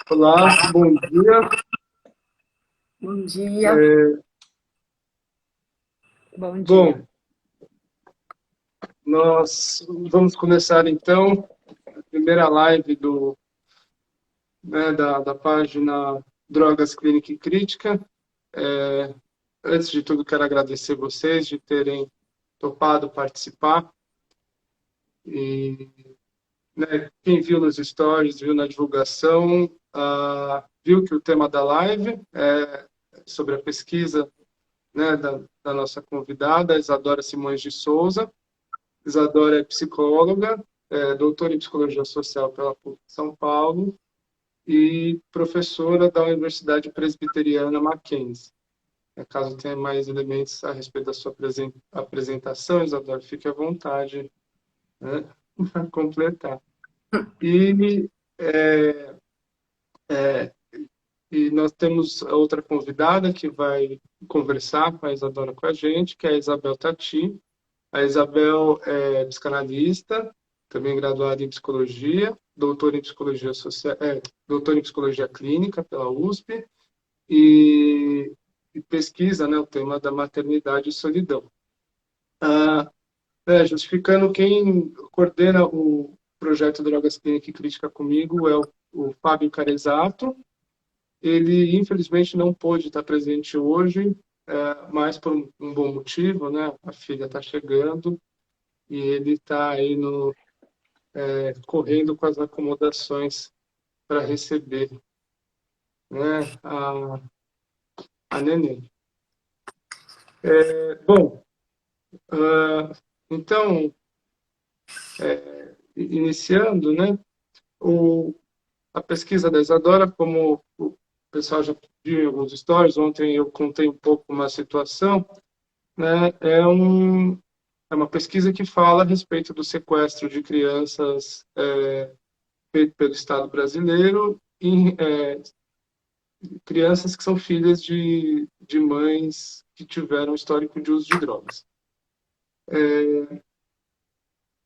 Olá, bom dia. Bom dia. É, Bom dia. bom, nós vamos começar então a primeira live da página Drogas Clínica e Crítica. É, Antes de tudo, quero agradecer vocês de terem topado participar. E, quem viu nos stories, viu na divulgação, viu que o tema da live é sobre a pesquisa, da nossa convidada, Isadora Simões de Souza. Isadora é psicóloga, doutora em psicologia social pela PUC de São Paulo e professora da Universidade Presbiteriana Mackenzie. Caso tenha mais elementos a respeito da sua apresentação, Isadora, fique à vontade, né, para completar. E, é, é, e nós temos outra convidada que vai conversar com a Isadora com a gente, que é a Isabel Tati. A Isabel é psicanalista, também graduada em psicologia, doutora em psicologia social, doutora em psicologia clínica pela USP e pesquisa, né, o tema da maternidade e solidão. Ah, Justificando, quem coordena o projeto Drogas Clínica e Crítica comigo é o Fábio Carezato. Ele, infelizmente, não pôde estar presente hoje, mas por um bom motivo, né? A filha está chegando e ele está aí correndo com as acomodações para receber, né, a neném. Bom, ah, então, iniciando, né, a pesquisa da Isadora, como o pessoal já viu em alguns stories, ontem eu contei um pouco uma situação, né, é uma pesquisa que fala a respeito do sequestro de crianças feito pelo Estado brasileiro em crianças que são filhas de mães que tiveram histórico de uso de drogas.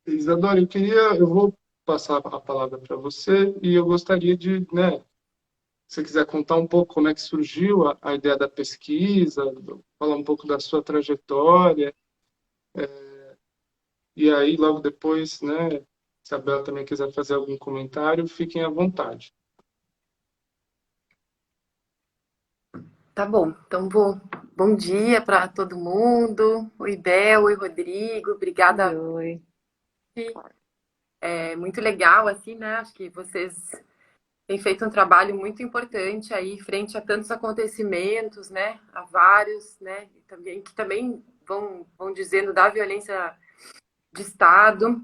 Isadora, eu vou passar a palavra para você e eu gostaria de, né, se você quiser contar um pouco como é que surgiu a ideia da pesquisa, falar um pouco da sua trajetória, e aí logo depois, né, se a Bel também quiser fazer algum comentário, fiquem à vontade. Tá bom. Então vou. Bom dia para todo mundo. Oi, Bel, oi, Rodrigo. Oi, Obrigada. oi. É muito legal, assim, né? Acho que vocês têm feito um trabalho muito importante aí frente a tantos acontecimentos, né? A vários, né? E também que também vão dizendo da violência de Estado,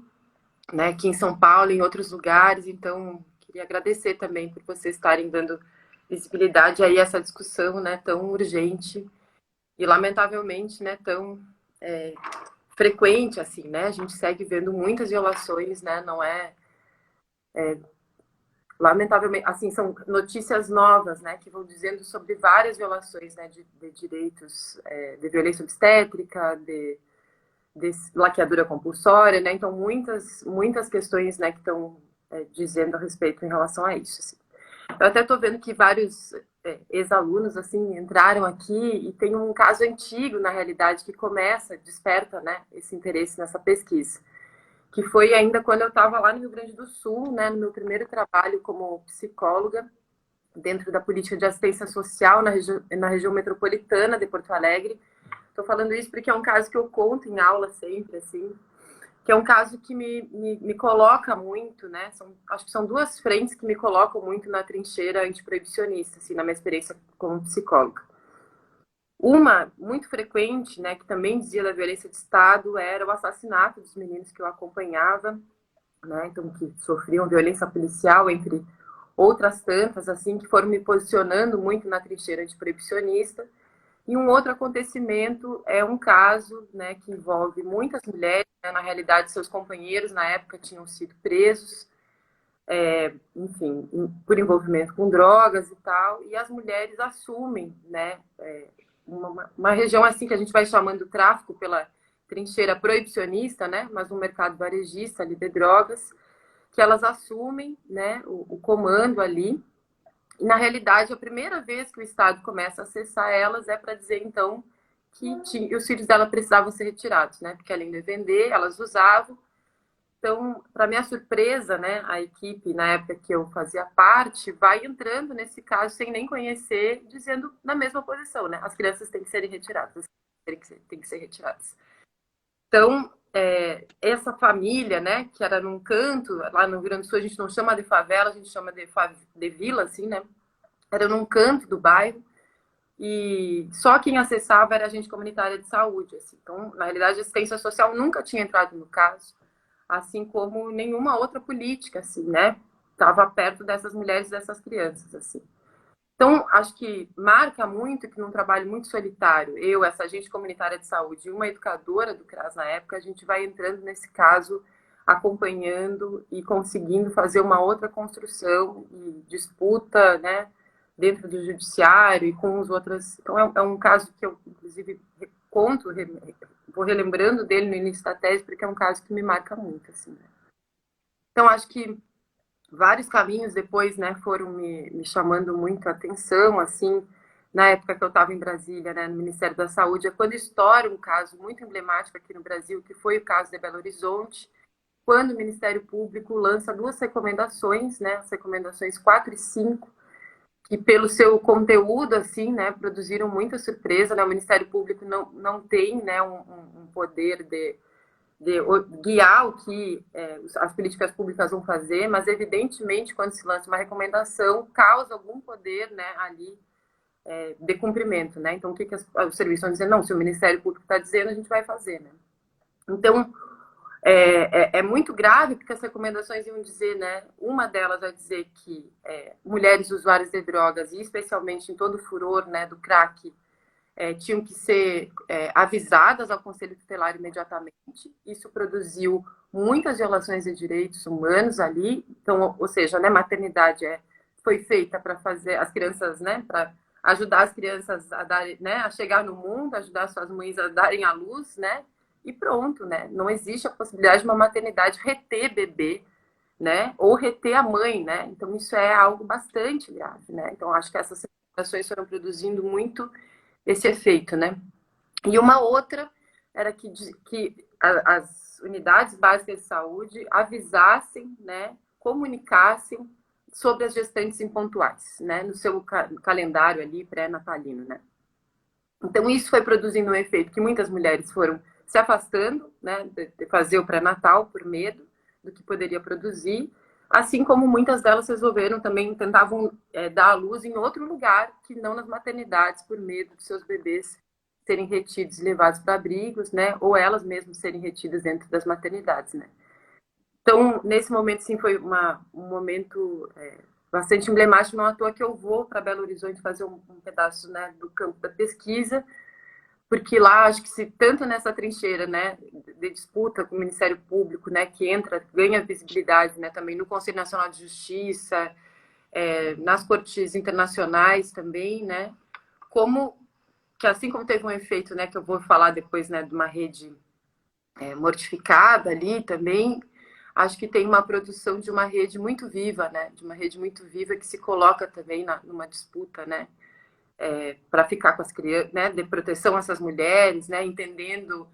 né? Aqui em São Paulo, em outros lugares. Então, queria agradecer também por vocês estarem dando visibilidade aí a essa discussão, né? Tão urgente e lamentavelmente, né, tão frequente assim, né? A gente segue vendo muitas violações, né? Não é, lamentavelmente, assim, são notícias novas, né, que vão dizendo sobre várias violações, né, de direitos, de violência obstétrica, de laqueadura compulsória, né? Então muitas questões, né, que estão dizendo a respeito em relação a isso. Assim. Eu até estou vendo que vários ex-alunos assim entraram aqui e tem um caso antigo na realidade que desperta, né, esse interesse nessa pesquisa, que foi ainda quando eu estava lá no Rio Grande do Sul, né, no meu primeiro trabalho como psicóloga dentro da política de assistência social na região metropolitana de Porto Alegre. Estou falando isso porque é um caso que eu conto em aula sempre, assim, que é um caso que me coloca muito, né? Acho que são duas frentes que me colocam muito na trincheira antiproibicionista, assim, na minha experiência como psicóloga. Uma muito frequente, né, que também dizia da violência de Estado, era o assassinato dos meninos que eu acompanhava, né? Então, que sofriam violência policial, entre outras tantas, assim, que foram me posicionando muito na trincheira antiproibicionista. E um outro acontecimento é um caso, né, que envolve muitas mulheres, né, na realidade seus companheiros na época tinham sido presos, enfim, por envolvimento com drogas e tal, e as mulheres assumem, né, uma região assim que a gente vai chamando de tráfico pela trincheira proibicionista, né, mas um mercado varejista ali de drogas, que elas assumem, né, o comando ali. E, na realidade, a primeira vez que o Estado começa a acessar elas é para dizer, então, que os filhos dela precisavam ser retirados, né? Porque além de vender, elas usavam. Então, para minha surpresa, né, a equipe, na época que eu fazia parte, vai entrando nesse caso sem nem conhecer, dizendo na mesma posição, né? As crianças têm que serem retiradas, têm que ser retiradas. Então, essa família, né, que era num canto, lá no Rio Grande do Sul, a gente não chama de favela, a gente chama de vila, assim, né? Era num canto do bairro, e só quem acessava era a agente comunitária de saúde, assim. Então, na realidade, a assistência social nunca tinha entrado no caso, assim como nenhuma outra política, assim, né? Estava perto dessas mulheres e dessas crianças, assim. Então, acho que marca muito que num trabalho muito solitário, eu, essa agente comunitária de saúde e uma educadora do CRAS na época, a gente vai entrando nesse caso, acompanhando e conseguindo fazer uma outra construção e disputa, né, dentro do judiciário e com os outros. Então, é um caso que eu, inclusive, conto, vou relembrando dele no início da tese, porque é um caso que me marca muito, assim, né? Então, acho que vários caminhos depois, né, foram me chamando muito a atenção, assim, na época que eu estava em Brasília, né, no Ministério da Saúde, é quando estoura um caso muito emblemático aqui no Brasil, que foi o caso de Belo Horizonte, quando o Ministério Público lança duas recomendações, né, as recomendações 4 e 5, que pelo seu conteúdo, assim, né, produziram muita surpresa, né, o Ministério Público não tem, né, um poder de guiar o que as políticas públicas vão fazer, mas evidentemente quando se lança uma recomendação causa algum poder, né, ali de cumprimento, né? Então o que os serviços vão dizer? Não, se o Ministério Público está dizendo, a gente vai fazer, né? Então é muito grave porque as recomendações iam dizer, né? Uma delas vai dizer que mulheres usuárias de drogas e especialmente em todo o furor, né, do crack tinham que ser avisadas ao Conselho Tutelar imediatamente. Isso produziu muitas violações de direitos humanos ali. Então, ou seja, né, maternidade foi feita para fazer as crianças, né, para ajudar as crianças a dar, né, a chegar no mundo, ajudar suas mães a darem à luz, né? E pronto, né? Não existe a possibilidade de uma maternidade reter bebê, né? Ou reter a mãe, né? Então isso é algo bastante grave, né? Então acho que essas situações foram produzindo muito esse efeito, né? E uma outra era que as unidades básicas de saúde avisassem, né, comunicassem sobre as gestantes impontuais, né, no seu calendário ali pré-natalino, né? Então isso foi produzindo um efeito que muitas mulheres foram se afastando, né, de fazer o pré-natal por medo do que poderia produzir, assim como muitas delas resolveram também, tentavam dar à luz em outro lugar, que não nas maternidades, por medo de seus bebês serem retidos e levados para abrigos, né, ou elas mesmas serem retidas dentro das maternidades, né. Então, nesse momento, sim, foi um momento bastante emblemático, não à toa que eu vou para Belo Horizonte fazer um pedaço, né, do campo da pesquisa, porque lá acho que se tanto nessa trincheira, né, de disputa com o Ministério Público, né, que entra, ganha visibilidade, né, também no Conselho Nacional de Justiça, nas cortes internacionais também, né, como que assim como teve um efeito, né, que eu vou falar depois, né, de uma rede mortificada ali também, acho que tem uma produção de uma rede muito viva, né, de uma rede muito viva que se coloca também numa disputa, né, para ficar com as crianças, né, de proteção a essas mulheres, né, entendendo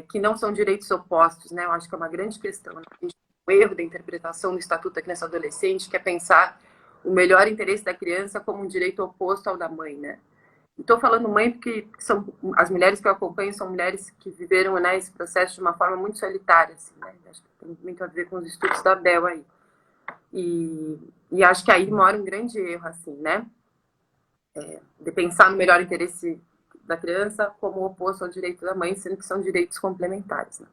que não são direitos opostos, né, eu acho que é uma grande questão, né? A gente tem um erro da interpretação do Estatuto da Criança e do Adolescente, que é pensar o melhor interesse da criança como um direito oposto ao da mãe, né? Estou falando mãe porque são as mulheres que eu acompanho são mulheres que viveram, né, esse processo de uma forma muito solitária, assim, né? Acho que tem muito a ver com os estudos da Bel aí. E acho que aí mora um grande erro, assim, né? De pensar no melhor interesse da criança como oposto ao direito da mãe, sendo que são direitos complementares, né?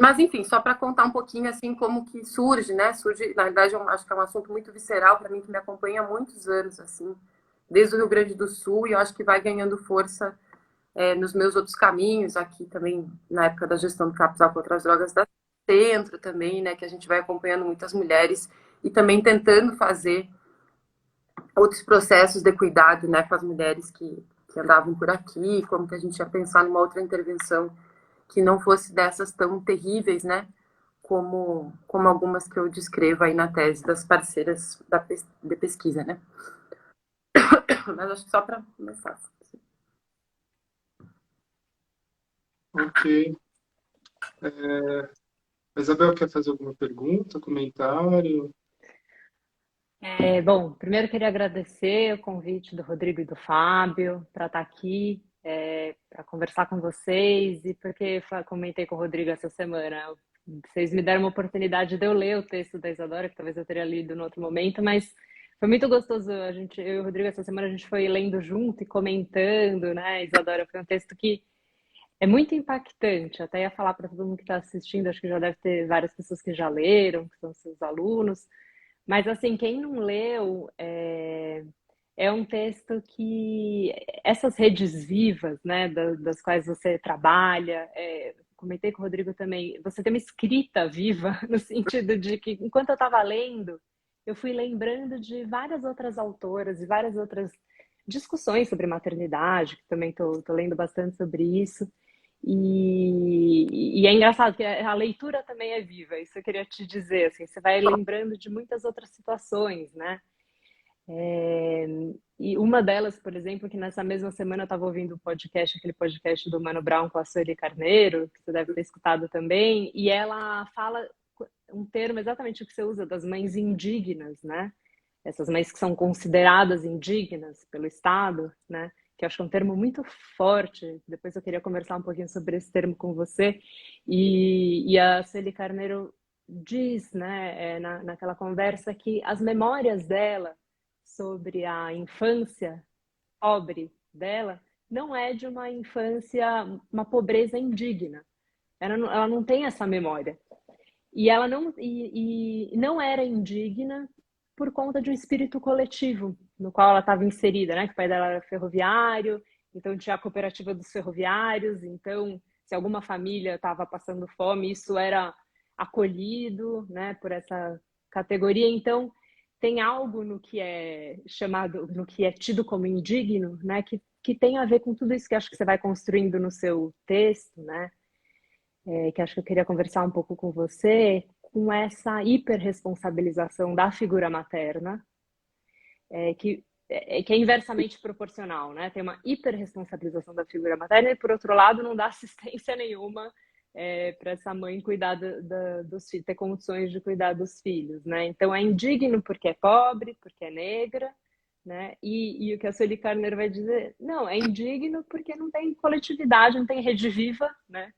Mas, enfim, só para contar um pouquinho, assim, como que surge, né? Surge, na verdade, acho que é um assunto muito visceral para mim, que me acompanha há muitos anos, assim, desde o Rio Grande do Sul, e eu acho que vai ganhando força nos meus outros caminhos, aqui também, na época da gestão do capital contra as drogas da Centro também, né? Que a gente vai acompanhando muitas mulheres e também tentando fazer outros processos de cuidado, né, com as mulheres que andavam por aqui, como que a gente ia pensar numa outra intervenção que não fosse dessas tão terríveis, né, como algumas que eu descrevo aí na tese das parceiras de pesquisa, né? Mas acho que só para começar. Ok. A Isabel quer fazer alguma pergunta, comentário? Bom, primeiro eu queria agradecer o convite do Rodrigo e do Fábio para estar aqui, para conversar com vocês e porque comentei com o Rodrigo essa semana. Vocês me deram uma oportunidade de eu ler o texto da Isadora, que talvez eu teria lido em outro momento, mas foi muito gostoso. Eu e o Rodrigo essa semana a gente foi lendo junto e comentando, né, Isadora? Foi um texto que é muito impactante. Até ia falar para todo mundo que está assistindo, acho que já deve ter várias pessoas que já leram, que são seus alunos. Mas, assim, quem não leu, é um texto que essas redes vivas, né, das quais você trabalha, comentei com o Rodrigo também, você tem uma escrita viva, no sentido de que, enquanto eu estava lendo, eu fui lembrando de várias outras autoras e várias outras discussões sobre maternidade, que também estou lendo bastante sobre isso. E é engraçado que a leitura também é viva, isso eu queria te dizer, assim, você vai lembrando de muitas outras situações, né? E uma delas, por exemplo, que nessa mesma semana eu estava ouvindo o podcast, aquele podcast do Mano Brown com a Sueli Carneiro, que você deve ter escutado também, e ela fala um termo exatamente o que você usa, das mães indignas, né? Essas mães que são consideradas indignas pelo Estado, né? Que eu acho que é um termo muito forte. Depois eu queria conversar um pouquinho sobre esse termo com você. E a Sueli Carneiro diz, né, naquela conversa, que as memórias dela sobre a infância pobre dela não é de uma infância, uma pobreza indigna. Ela não tem essa memória. E ela não era indigna por conta de um espírito coletivo no qual ela estava inserida, né? Que o pai dela era ferroviário, então tinha a cooperativa dos ferroviários, então se alguma família estava passando fome, isso era acolhido, né, por essa categoria. Então tem algo no que é chamado, no que é tido como indigno, né, que tem a ver com tudo isso que acho que você vai construindo no seu texto, né? Que acho que eu queria conversar um pouco com você, com essa hiperresponsabilização da figura materna, que é inversamente proporcional, né? Tem uma hiperresponsabilização da figura materna e, por outro lado, não dá assistência nenhuma para essa mãe cuidar dos filhos, ter condições de cuidar dos filhos, né? Então, é indigno porque é pobre, porque é negra, né? E o que a Sueli Carneiro vai dizer, não, é indigno porque não tem coletividade, não tem rede viva, né?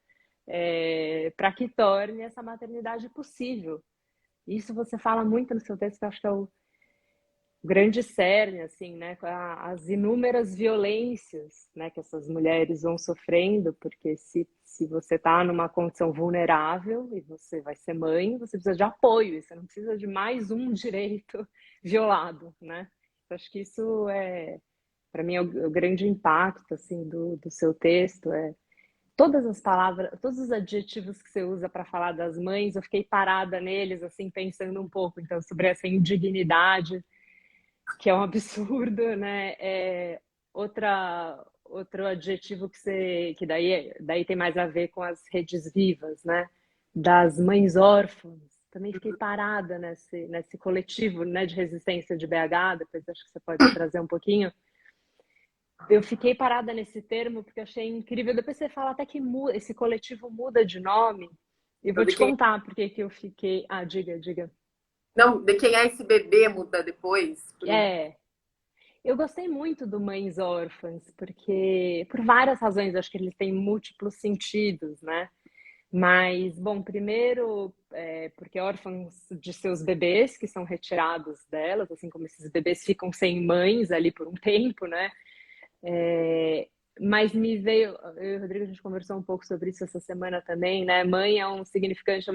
Para que torne essa maternidade possível. Isso você fala muito no seu texto, que eu acho que é o grande cerne, assim, né? As inúmeras violências, né, que essas mulheres vão sofrendo, porque se você está numa condição vulnerável e você vai ser mãe, você precisa de apoio, e você não precisa de mais um direito violado, né? Eu acho que isso para mim, é o grande impacto, assim, do seu texto, todas as palavras, todos os adjetivos que você usa para falar das mães, eu fiquei parada neles, assim, pensando um pouco, então, sobre essa indignidade, que é um absurdo, né? Outro adjetivo que daí tem mais a ver com as redes vivas, né? Das mães órfãs. Também fiquei parada nesse coletivo, né, de resistência de BH, depois acho que você pode trazer um pouquinho. Eu fiquei parada nesse termo porque eu achei incrível. Depois você fala até que esse coletivo muda de nome. E vou De te quem, contar por que eu fiquei. Ah, diga. não, de quem é esse bebê muda depois. É, eu gostei muito do Mães Órfãs, porque, por várias razões, acho que eles têm múltiplos sentidos, né? Mas, bom, primeiro, porque órfãos de seus bebês, que são retirados delas, assim como esses bebês ficam sem mães ali por um tempo, né? É, mas me veio, eu e o Rodrigo, a gente conversou um pouco sobre isso essa semana também, né? Mãe é um significante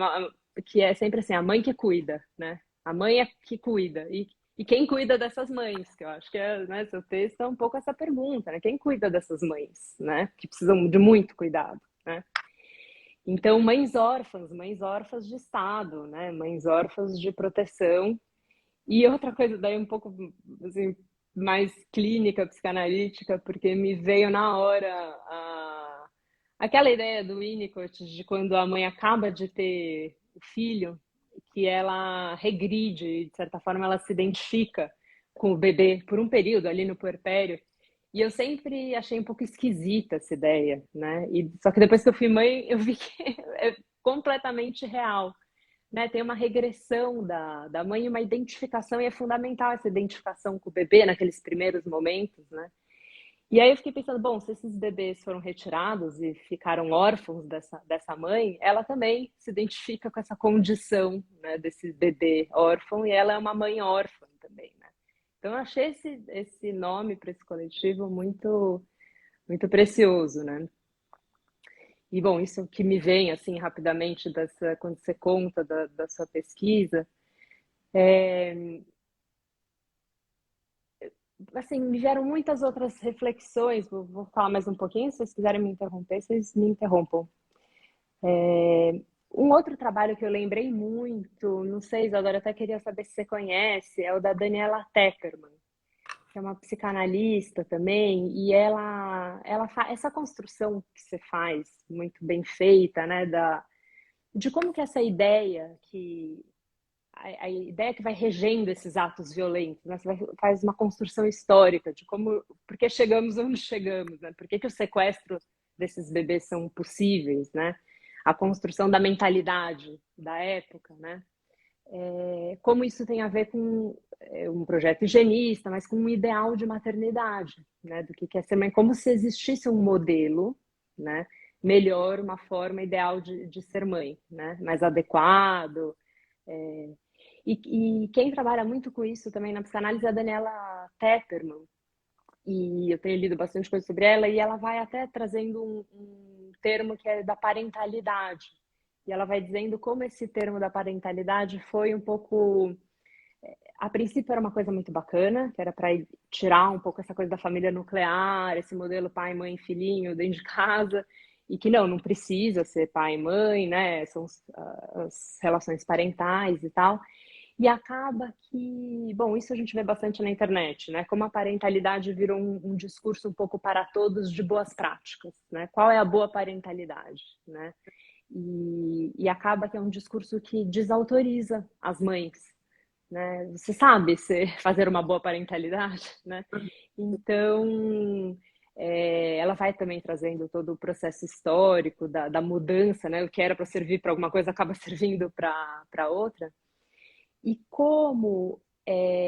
que é sempre assim, a mãe que cuida, né? A mãe é que cuida. E quem cuida dessas mães? Que eu acho que né, seu texto é um pouco essa pergunta, né? Quem cuida dessas mães, né? Que precisam de muito cuidado, né? Então, mães órfãs de Estado, né? Mães órfãs de proteção. E outra coisa daí um pouco assim, mais clínica, psicanalítica, porque me veio na hora aquela ideia do Winnicott de quando a mãe acaba de ter o filho, que ela regride, de certa forma ela se identifica com o bebê por um período ali no puerpério. E eu sempre achei um pouco esquisita essa ideia, né? Só que depois que eu fui mãe, eu vi que é completamente real, né? Tem uma regressão da mãe, uma identificação, e é fundamental essa identificação com o bebê naqueles primeiros momentos, né? E aí eu fiquei pensando, bom, se esses bebês foram retirados e ficaram órfãos dessa mãe, ela também se identifica com essa condição, né, desse bebê órfão, e ela é uma mãe órfã também, né? Então eu achei esse nome para esse coletivo muito, muito precioso, né? E bom, isso que me vem assim rapidamente quando você conta da sua pesquisa, assim, me vieram muitas outras reflexões. Vou falar mais um pouquinho, se vocês quiserem me interromper, vocês me interrompam. Um outro trabalho que eu lembrei muito, não sei, Isadora, até queria saber se você conhece, é o da Daniela Tepperman, que é uma psicanalista também, e ela faz essa construção que você faz, muito bem feita, né, de como que essa ideia a ideia que vai regendo esses atos violentos, né? Faz uma construção histórica de como, por que chegamos onde chegamos, né? Por que o sequestro desses bebês são possíveis, né? A construção da mentalidade da época, né? Como isso tem a ver com um projeto higienista, mas com um ideal de maternidade, né? Do que é ser mãe, como se existisse um modelo, né? Melhor, uma forma ideal de ser mãe, né? Mais adequado. E quem trabalha muito com isso também na psicanálise é a Daniela Tepperman, e eu tenho lido bastante coisa sobre ela, e ela vai até trazendo um termo que é da parentalidade. E ela vai dizendo como esse termo da parentalidade foi um pouco. A princípio era uma coisa muito bacana, que era para tirar um pouco essa coisa da família nuclear, esse modelo pai, mãe, filhinho dentro de casa, e que não precisa ser pai e mãe, né? São as relações parentais e tal. E acaba que, bom, isso a gente vê bastante na internet, né? Como a parentalidade virou um discurso um pouco para todos de boas práticas, né? Qual é a boa parentalidade, né? E acaba que é um discurso que desautoriza as mães, né? Você sabe fazer uma boa parentalidade, né? Então, ela vai também trazendo todo o processo histórico da mudança, né? O que era para servir para alguma coisa acaba servindo para outra. E como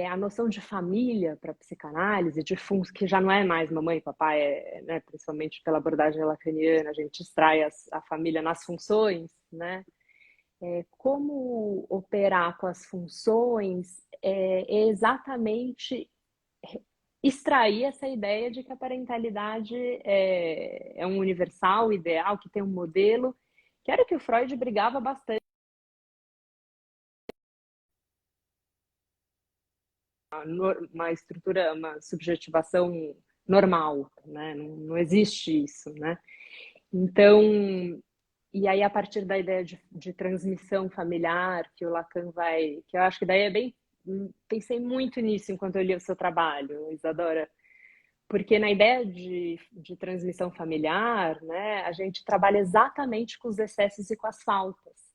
a noção de família para a psicanálise, que já não é mais mamãe e papai, né, principalmente pela abordagem lacaniana, a gente extrai a família nas funções, né? Como operar com as funções é exatamente extrair essa ideia de que a parentalidade é um universal, ideal, que tem um modelo, que era o que o Freud brigava bastante. Uma estrutura, uma subjetivação normal, né? Não existe isso, né? Então, e aí a partir da ideia de transmissão familiar que o Lacan que eu acho que daí é bem, pensei muito nisso enquanto eu li o seu trabalho, Isadora, porque na ideia de transmissão familiar, né, a gente trabalha exatamente com os excessos e com as faltas.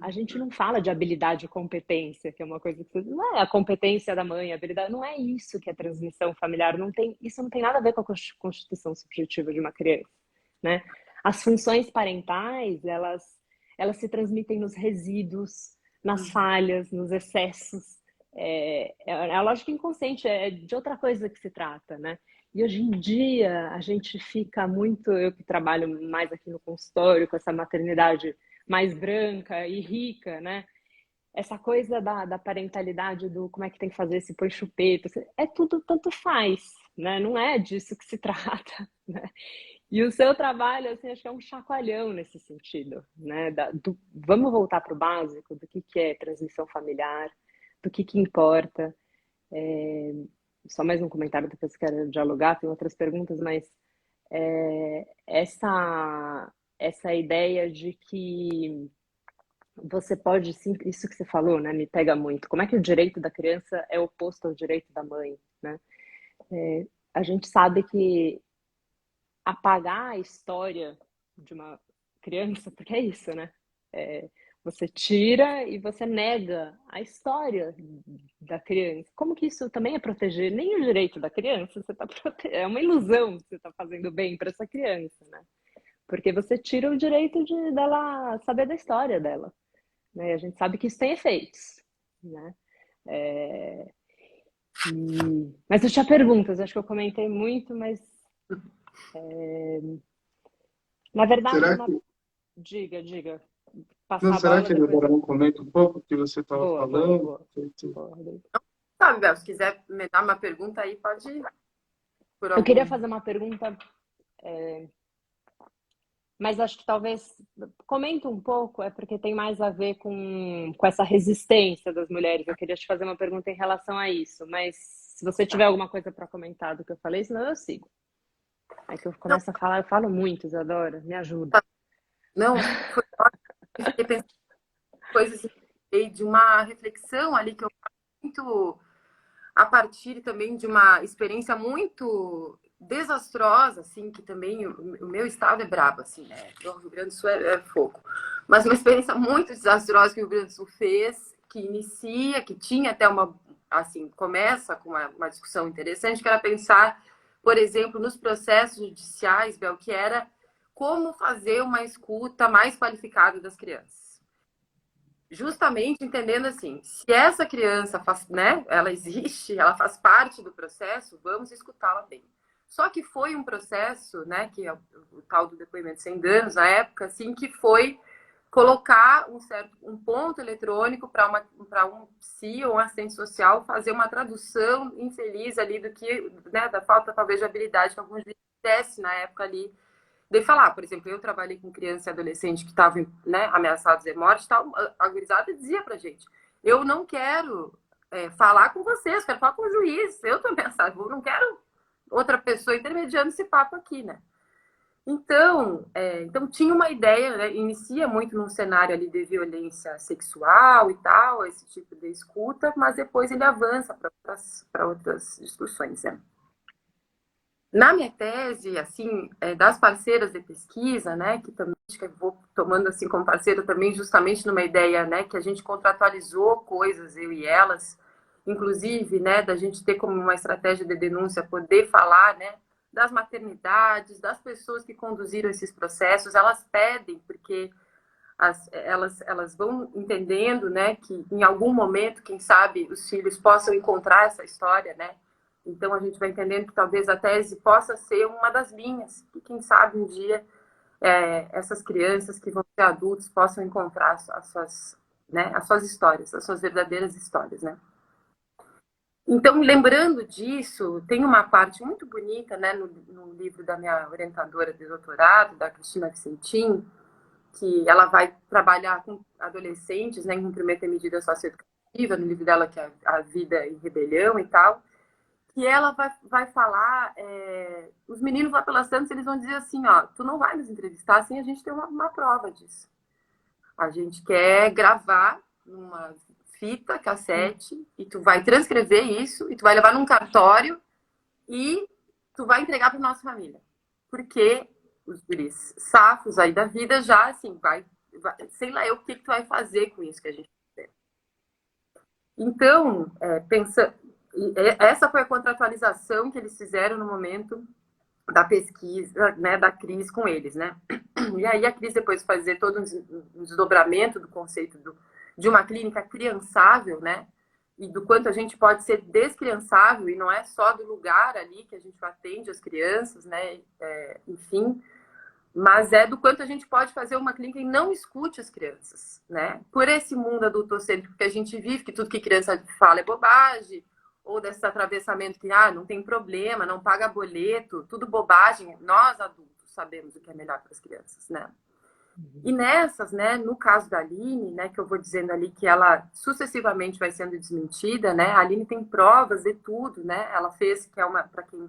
A gente não fala de habilidade e competência, que é uma coisa que não é a competência da mãe, a habilidade, não é isso que é transmissão familiar, isso não tem nada a ver com a constituição subjetiva de uma criança, né? As funções parentais, elas se transmitem nos resíduos, nas falhas, nos excessos. A lógica inconsciente, é de outra coisa que se trata, né? E hoje em dia a gente fica muito, eu que trabalho mais aqui no consultório com essa maternidade mais branca e rica, né? Essa coisa da parentalidade, do como é que tem que fazer, se põe chupeta, é tudo tanto faz, né? Não é disso que se trata, né? E o seu trabalho, assim, acho que é um chacoalhão nesse sentido, né? Vamos voltar para o básico, do que é transmissão familiar, do que importa. Só mais um comentário, depois quero dialogar, tem outras perguntas, mas essa ideia de que você pode, sim, isso que você falou, né, me pega muito. Como é que o direito da criança é oposto ao direito da mãe, né? A gente sabe que apagar a história de uma criança, porque é isso, né? Você tira e você nega a história da criança. Como que isso também é proteger nem o direito da criança? Você tá é uma ilusão que você está fazendo bem para essa criança, né? Porque você tira o direito dela saber da história dela, né? A gente sabe que isso tem efeitos, né? É... Mas eu tinha perguntas, acho que eu comentei muito, mas na verdade, Será que, diga, não, passar a será bola que depois. agora não comenta um pouco o que você estava Boa, boa, falando? boa. Boa, Rodrigo. Sabe, Bel, se quiser me dar uma pergunta aí, pode ir por Eu queria algum. fazer uma pergunta, mas acho que talvez comenta um pouco, é porque tem mais a ver com essa resistência das mulheres. Eu queria te fazer uma pergunta em relação a isso, mas se você tiver alguma coisa para comentar do que eu falei, senão eu sigo. Aí que eu Não, começo a falar, eu falo muito, Isadora, me ajuda. não, foi ótimo. Eu fiquei pensando em coisas de uma reflexão ali que eu faço muito a partir também de uma experiência muito desastrosa, assim, que também o meu estado é brabo, assim, né? O Rio Grande do Sul é fogo. Mas uma experiência muito desastrosa que o Rio Grande do Sul fez, que inicia, que tinha até uma, assim, começa com uma discussão interessante, que era pensar, por exemplo, nos processos judiciais, Bel, que era como fazer uma escuta mais qualificada das crianças. Justamente entendendo assim, se essa criança faz, né, ela existe, ela faz parte do processo, vamos escutá-la bem. Só que foi um processo, né, que é o tal do depoimento sem danos na época, assim, que foi colocar um ponto eletrônico para um psi ou um assistente social fazer uma tradução infeliz ali do que, né, da falta talvez de habilidade que alguns desse na época ali de falar. Por exemplo, eu trabalhei com criança e adolescente que estavam, né, ameaçados de morte, tal, a gurizada dizia pra gente, eu não quero falar com vocês, quero falar com o juiz, eu tô ameaçada, eu não quero outra pessoa intermediando esse papo aqui, né? Então tinha uma ideia, né, inicia muito num cenário ali de violência sexual e tal, esse tipo de escuta, mas depois ele avança para outras discussões, né? Na minha tese, assim, das parceiras de pesquisa, né, que também acho que eu vou tomando assim como parceira também justamente numa ideia, né, que a gente contratualizou coisas, eu e elas, inclusive, né, da gente ter como uma estratégia de denúncia poder falar, né, das maternidades, das pessoas que conduziram esses processos, elas pedem, porque elas vão entendendo, né, que em algum momento, quem sabe, os filhos possam encontrar essa história, né, então, a gente vai entendendo que talvez a tese possa ser uma das linhas, que quem sabe um dia essas crianças que vão ser adultos possam encontrar as suas histórias, as suas verdadeiras histórias, né? Então, lembrando disso, tem uma parte muito bonita, né, no livro da minha orientadora de doutorado, da Cristina Vicentim, que ela vai trabalhar com adolescentes, né, em cumprimento da medida socioeducativa, no livro dela que é A Vida em Rebelião e tal, que ela vai falar, os meninos lá pelas tantas, eles vão dizer assim, ó, tu não vai nos entrevistar sem a gente ter uma prova disso. A gente quer gravar numa fita, cassete, e tu vai transcrever isso, e tu vai levar num cartório, e tu vai entregar para nossa família. Porque os guris safos aí da vida já, assim, vai sei lá eu o que tu vai fazer com isso que a gente fizer. Então, essa foi a contratualização que eles fizeram no momento da pesquisa, né, da Cris com eles, né? E aí a Cris depois fazer todo um desdobramento do conceito de uma clínica criançável, né? E do quanto a gente pode ser descriançável, e não é só do lugar ali que a gente atende as crianças, né? Enfim, mas é do quanto a gente pode fazer uma clínica e não escute as crianças, né? Por esse mundo adultocêntrico que a gente vive, que tudo que criança fala é bobagem, ou desse atravessamento que, não tem problema, não paga boleto, tudo bobagem. Nós, adultos, sabemos o que é melhor para as crianças, né? E nessas, né, no caso da Aline, né, que eu vou dizendo ali que ela sucessivamente vai sendo desmentida, né? A Aline tem provas de tudo, né? Ela fez, que é uma, para quem,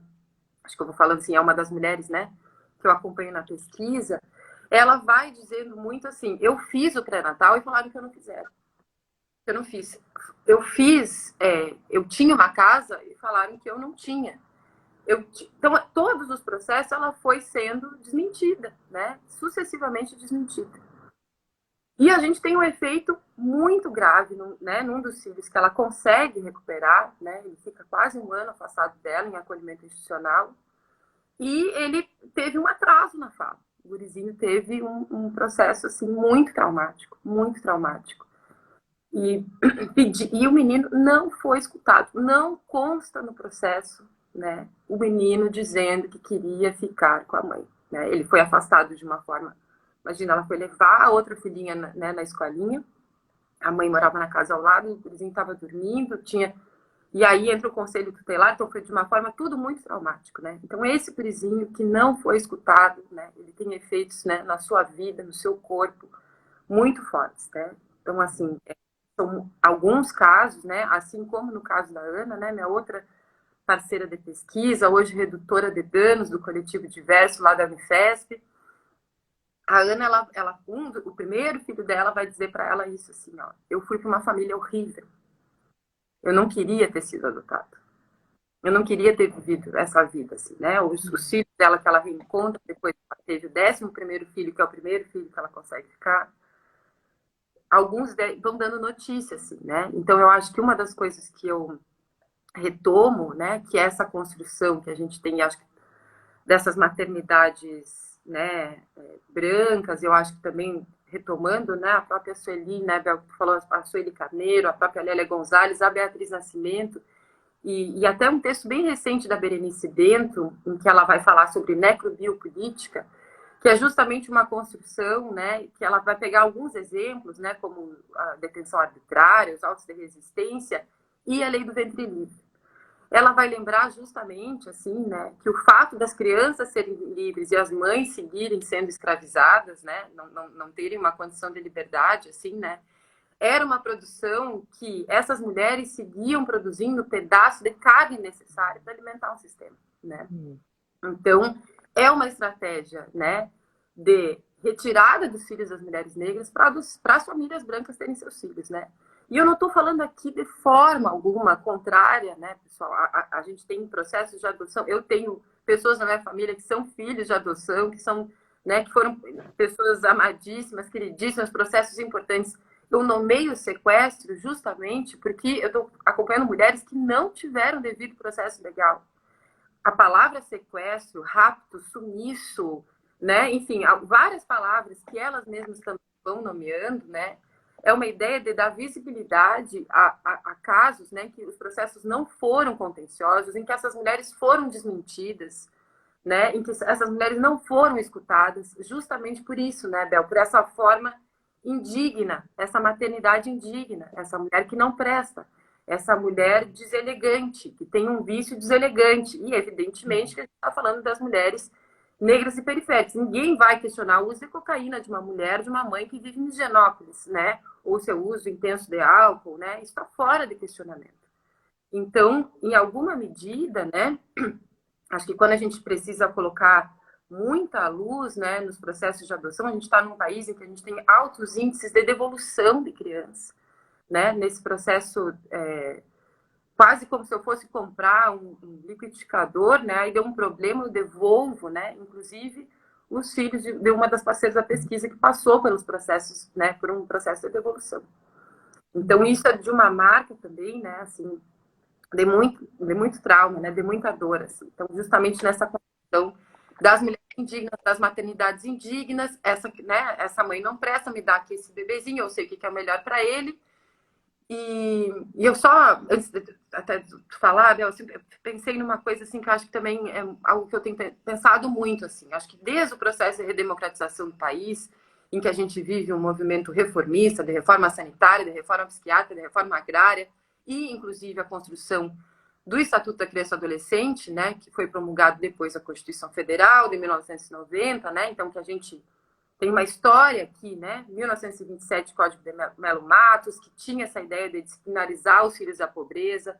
acho que eu vou falando assim, é uma das mulheres, né, que eu acompanho na pesquisa, ela vai dizendo muito assim, eu fiz o pré-natal e falaram que eu não fizeram. Eu não fiz. Eu fiz, eu tinha uma casa e falaram que eu não tinha. Então, todos os processos, ela foi sendo desmentida, né? Sucessivamente desmentida. E a gente tem um efeito muito grave, né, num dos filhos que ela consegue recuperar, né, ele fica quase um ano afastado dela em acolhimento institucional, e ele teve um atraso na fala. O gurizinho teve um processo assim, muito traumático, muito traumático. E o menino não foi escutado, não consta no processo, né, o menino dizendo que queria ficar com a mãe. Né? Ele foi afastado de uma forma, imagina, ela foi levar a outra filhinha, né, na escolinha, a mãe morava na casa ao lado, o gurizinho estava dormindo, e aí entra o conselho tutelar, então foi de uma forma tudo muito traumático, né? Então esse gurizinho que não foi escutado, né, ele tem efeitos, né, na sua vida, no seu corpo, muito fortes, né? Então, assim, são alguns casos, né, assim como no caso da Ana, né, minha outra parceira de pesquisa, hoje redutora de danos do coletivo Diverso lá da Unifesp. A Ana, o primeiro filho dela vai dizer para ela isso assim, ó, eu fui para uma família horrível, eu não queria ter sido adotado, eu não queria ter vivido essa vida assim, né? Os filhos dela que ela reencontra depois que ela teve o 11º filho, que é o primeiro filho que ela consegue ficar, alguns vão dando notícia, assim, né? Então, eu acho que uma das coisas que eu retomo, né, que é essa construção que a gente tem, acho que dessas maternidades, né, brancas, eu acho que também retomando, né, a própria Sueli, né, falou a Sueli Carneiro, a própria Lélia Gonzalez, a Beatriz Nascimento, e até um texto bem recente da Berenice Bento, em que ela vai falar sobre necrobiopolítica, que é justamente uma construção, né, que ela vai pegar alguns exemplos, né, como a detenção arbitrária, os autos de resistência e a lei do ventre livre. Ela vai lembrar justamente, assim, né, que o fato das crianças serem livres e as mães seguirem sendo escravizadas, né, não terem uma condição de liberdade, assim, né, era uma produção que essas mulheres seguiam produzindo pedaço de carne necessário para alimentar um sistema, né. Então, é uma estratégia, né, de retirada dos filhos das mulheres negras para as famílias brancas terem seus filhos, né? E eu não estou falando aqui de forma alguma contrária, né, pessoal? A gente tem processos de adoção. Eu tenho pessoas na minha família que são filhos de adoção, que são, né, que foram pessoas amadíssimas, queridíssimas, processos importantes. Eu nomeio o sequestro justamente porque eu estou acompanhando mulheres que não tiveram devido processo legal. A palavra sequestro, rapto, sumiço, né? Enfim, várias palavras que elas mesmas também vão nomeando, né? É uma ideia de dar visibilidade a casos, né, que os processos não foram contenciosos, em que essas mulheres foram desmentidas, né, em que essas mulheres não foram escutadas, justamente por isso, né, Bel, por essa forma indigna, essa maternidade indigna, essa mulher que não presta, essa mulher deselegante, que tem um vício deselegante. E, evidentemente, que a gente está falando das mulheres negras e periféricas. Ninguém vai questionar o uso de cocaína de uma mulher, de uma mãe que vive em Higienópolis, né? Ou seu uso intenso de álcool, né? Isso está fora de questionamento. Então, em alguma medida, né? Acho que quando a gente precisa colocar muita luz, né, nos processos de adoção, a gente está num país em que a gente tem altos índices de devolução de crianças, né? Nesse processo, quase como se eu fosse comprar um liquidificador, né? Aí deu um problema, eu devolvo, né? Inclusive os filhos de uma das parceiras da pesquisa que passou pelos processos, né? Por um processo de devolução. Então isso é de uma marca também, né? Assim, de muito trauma, né? De muita dor, assim. Então justamente nessa construção das mulheres indignas, das maternidades indignas, essa mãe não presta, me dá aqui esse bebezinho, eu sei o que é o melhor para ele. E eu só, antes de até falar, eu pensei numa coisa assim que eu acho que também é algo que eu tenho pensado muito, assim. Acho que desde o processo de redemocratização do país, em que a gente vive um movimento reformista, de reforma sanitária, de reforma psiquiátrica, de reforma agrária, e inclusive a construção do Estatuto da Criança e do Adolescente, né, que foi promulgado depois da Constituição Federal de 1990, né, então que a gente tem uma história aqui, né? 1927, Código de Melo Matos, que tinha essa ideia de disciplinarizar os filhos da pobreza.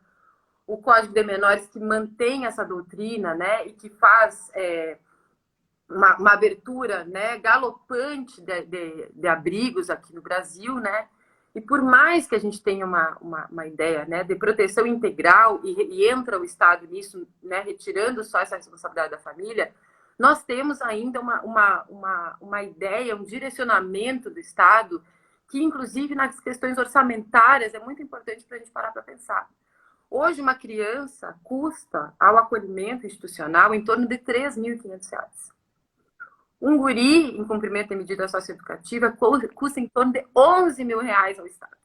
O Código de Menores, que mantém essa doutrina, né? E que faz uma abertura, né, galopante de abrigos aqui no Brasil, né? E por mais que a gente tenha uma ideia, né, de proteção integral e entra o Estado nisso, né, retirando só essa responsabilidade da família, nós temos ainda uma ideia, um direcionamento do Estado que inclusive nas questões orçamentárias é muito importante para a gente parar para pensar. Hoje, uma criança custa ao acolhimento institucional em torno de R$ 3.500. Um guri em cumprimento de medida socioeducativa custa em torno de R$ 11.000 ao Estado.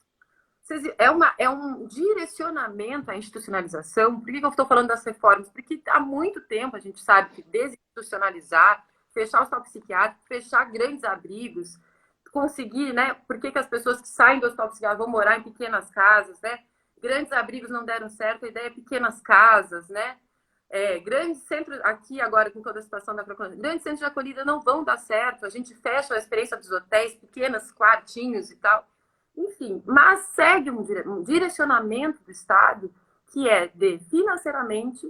É um direcionamento à institucionalização. Por que eu estou falando das reformas? Porque há muito tempo a gente sabe que desinstitucionalizar, fechar o hospital psiquiátrico, fechar grandes abrigos, conseguir, né? Por que as pessoas que saem do hospital psiquiátrico vão morar em pequenas casas, né? Grandes abrigos não deram certo, a ideia é pequenas casas, né? Grandes centros, aqui agora com toda a situação da Procuradoria, grandes centros de acolhida não vão dar certo, a gente fecha a experiência dos hotéis, pequenos quartinhos e tal, enfim, mas segue um direcionamento do Estado que é de financeiramente,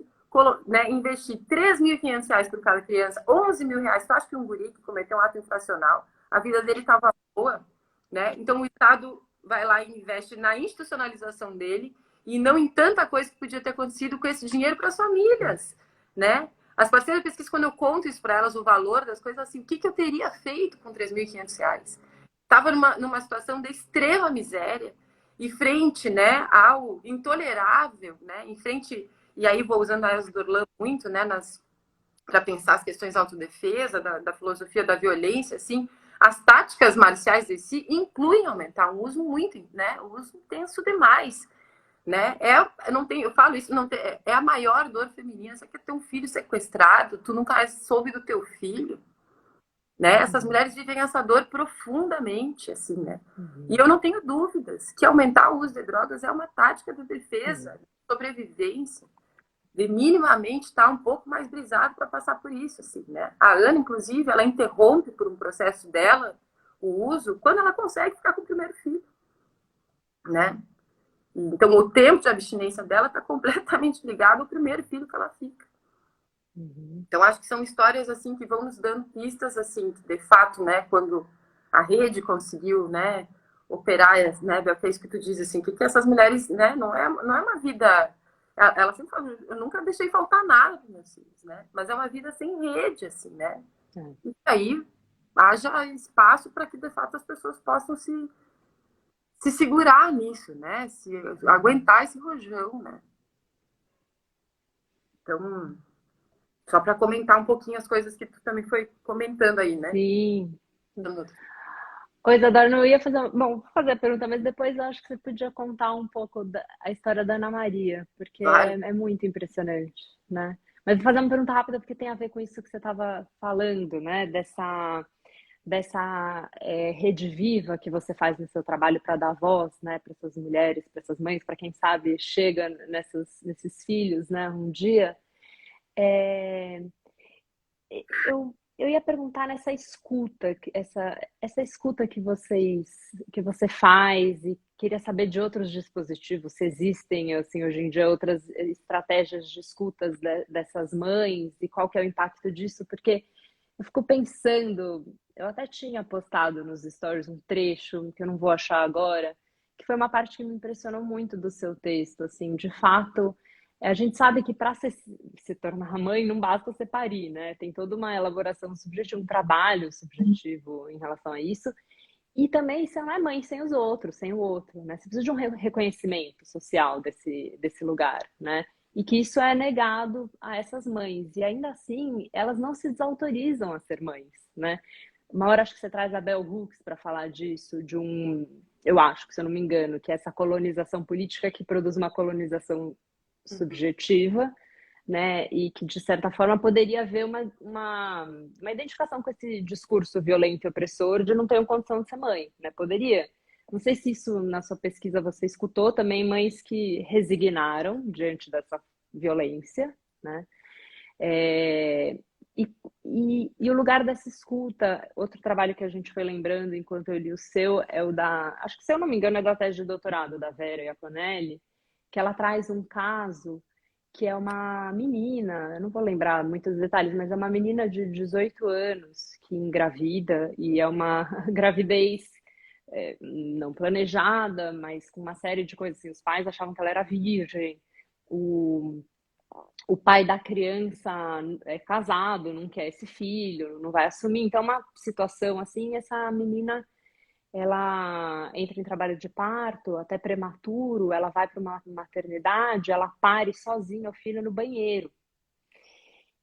né, investir R$ 3.500 por cada criança, R$ 11.000. Tu acha que um guri que cometeu um ato infracional, a vida dele estava boa, né? Então o Estado vai lá e investe na institucionalização dele e não em tanta coisa que podia ter acontecido com esse dinheiro para as famílias, né? As parceiras de pesquisa, quando eu conto isso para elas, o valor das coisas, assim, o que eu teria feito com R$ 3.500? Estava numa situação de extrema miséria, e frente, né, ao intolerável, né, em frente, e aí vou usando a Elza Dorlan muito, né, para pensar as questões de autodefesa, da filosofia da violência, assim, as táticas marciais de si incluem aumentar o uso muito, né, o uso intenso demais, né? Eu falo isso, não tem, é a maior dor feminina. Você quer ter um filho sequestrado, tu nunca soube do teu filho, né? Essas mulheres vivem essa dor profundamente, assim, né? E eu não tenho dúvidas que aumentar o uso de drogas é uma tática de defesa, de sobrevivência, de minimamente estar um pouco mais brisado para passar por isso, assim, né? A Ana, inclusive, ela interrompe por um processo dela o uso quando ela consegue ficar com o primeiro filho, né? Então, o tempo de abstinência dela está completamente ligado ao primeiro filho que ela fica. Então, acho que são histórias assim que vão nos dando pistas, assim, que, de fato, né, quando a rede conseguiu, né, operar, né, é isso que tu diz, assim, que essas mulheres, né, não é uma vida... Ela sempre fala, eu nunca deixei faltar nada para meus filhos, né? Mas é uma vida sem rede, assim, né? E aí haja espaço para que, de fato, as pessoas possam se segurar nisso, né? Se aguentar esse rojão, né? Então, só para comentar um pouquinho as coisas que tu também foi comentando aí, né? Sim. Oi, Isadora, não ia fazer. Bom, vou fazer a pergunta, mas depois eu acho que você podia contar um pouco a história da Ana Maria, porque Claro. é muito impressionante, né? Mas vou fazer uma pergunta rápida, porque tem a ver com isso que você estava falando, né? Dessa rede viva que você faz no seu trabalho para dar voz, né, para essas mulheres, para essas mães, para quem sabe chega nesses filhos, né, um dia. Eu ia perguntar nessa escuta, essa escuta que você faz, e queria saber de outros dispositivos, se existem assim hoje em dia outras estratégias de escutas dessas mães e qual que é o impacto disso, porque eu fico pensando, eu até tinha postado nos stories um trecho que eu não vou achar agora, que foi uma parte que me impressionou muito do seu texto, assim, de fato, a gente sabe que para se tornar mãe não basta você parir, né? Tem toda uma elaboração subjetiva, um trabalho subjetivo em relação a isso. E também você não é mãe sem os outros, sem o outro, né? Você precisa de um reconhecimento social desse lugar, né? E que isso é negado a essas mães. E ainda assim, elas não se desautorizam a ser mães, né? Uma hora acho que você traz a Bell Hooks para falar disso, eu acho, que se eu não me engano, que é essa colonização política que produz uma colonização subjetiva, né? E que, de certa forma, poderia haver uma identificação com esse discurso violento e opressor de não ter uma condição de ser mãe, né? Poderia. Não sei se isso, na sua pesquisa, você escutou também mães que resignaram diante dessa violência, né? E o lugar dessa escuta, outro trabalho que a gente foi lembrando enquanto eu li o seu, é o acho que se eu não me engano é da tese de doutorado da Vera Iaconelli, que ela traz um caso que é uma menina, eu não vou lembrar muitos detalhes, mas é uma menina de 18 anos que engravida, e é uma gravidez não planejada, mas com uma série de coisas assim. Os pais achavam que ela era virgem, o pai da criança é casado, não quer esse filho, não vai assumir. Então, é uma situação assim, essa menina ela entra em trabalho de parto, até prematuro, ela vai para uma maternidade, ela pare sozinha o filho no banheiro.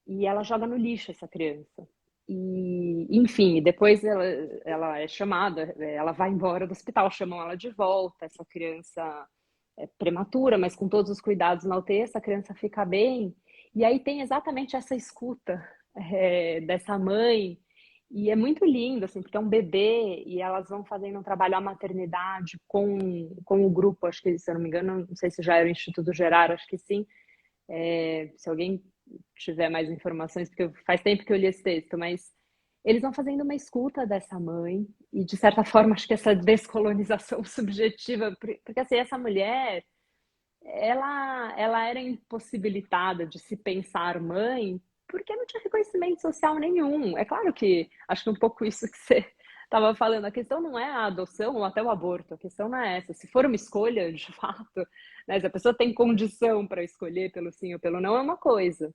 E ela joga no lixo essa criança. E, enfim, depois ela é chamada, ela vai embora do hospital, chamam ela de volta, essa criança é prematura, mas com todos os cuidados na UTI, essa criança fica bem. E aí tem exatamente essa escuta dessa mãe, e é muito lindo, assim, porque é um bebê e elas vão fazendo um trabalho à maternidade com o grupo, acho que, se eu não me engano, não sei se já era o Instituto Gerard, acho que sim. Se alguém tiver mais informações, porque faz tempo que eu li esse texto, mas eles vão fazendo uma escuta dessa mãe e, de certa forma, acho que essa descolonização subjetiva, porque assim, essa mulher, ela era impossibilitada de se pensar mãe porque não tinha reconhecimento social nenhum. É claro que, acho que um pouco isso que você estava falando, a questão não é a adoção ou até o aborto, a questão não é essa. Se for uma escolha, de fato, né, se a pessoa tem condição para escolher pelo sim ou pelo não, é uma coisa.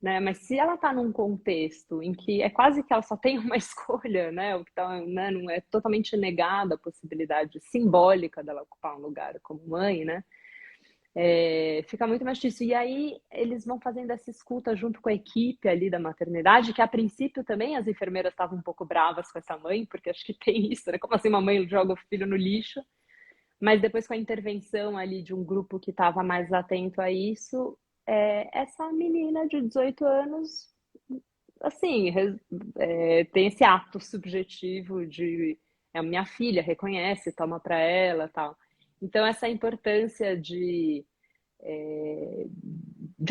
Né? Mas se ela está num contexto em que é quase que ela só tem uma escolha, né? O que tá, né? Não é totalmente negada a possibilidade simbólica dela ocupar um lugar como mãe, né? Fica muito mais difícil. E aí eles vão fazendo essa escuta junto com a equipe ali da maternidade, que a princípio também as enfermeiras estavam um pouco bravas com essa mãe, porque acho que tem isso, né? Como assim uma mãe joga o filho no lixo? Mas depois com a intervenção ali de um grupo que estava mais atento a isso, essa menina de 18 anos, assim, tem esse ato subjetivo de é minha filha, reconhece, toma para ela, tal. Então essa importância de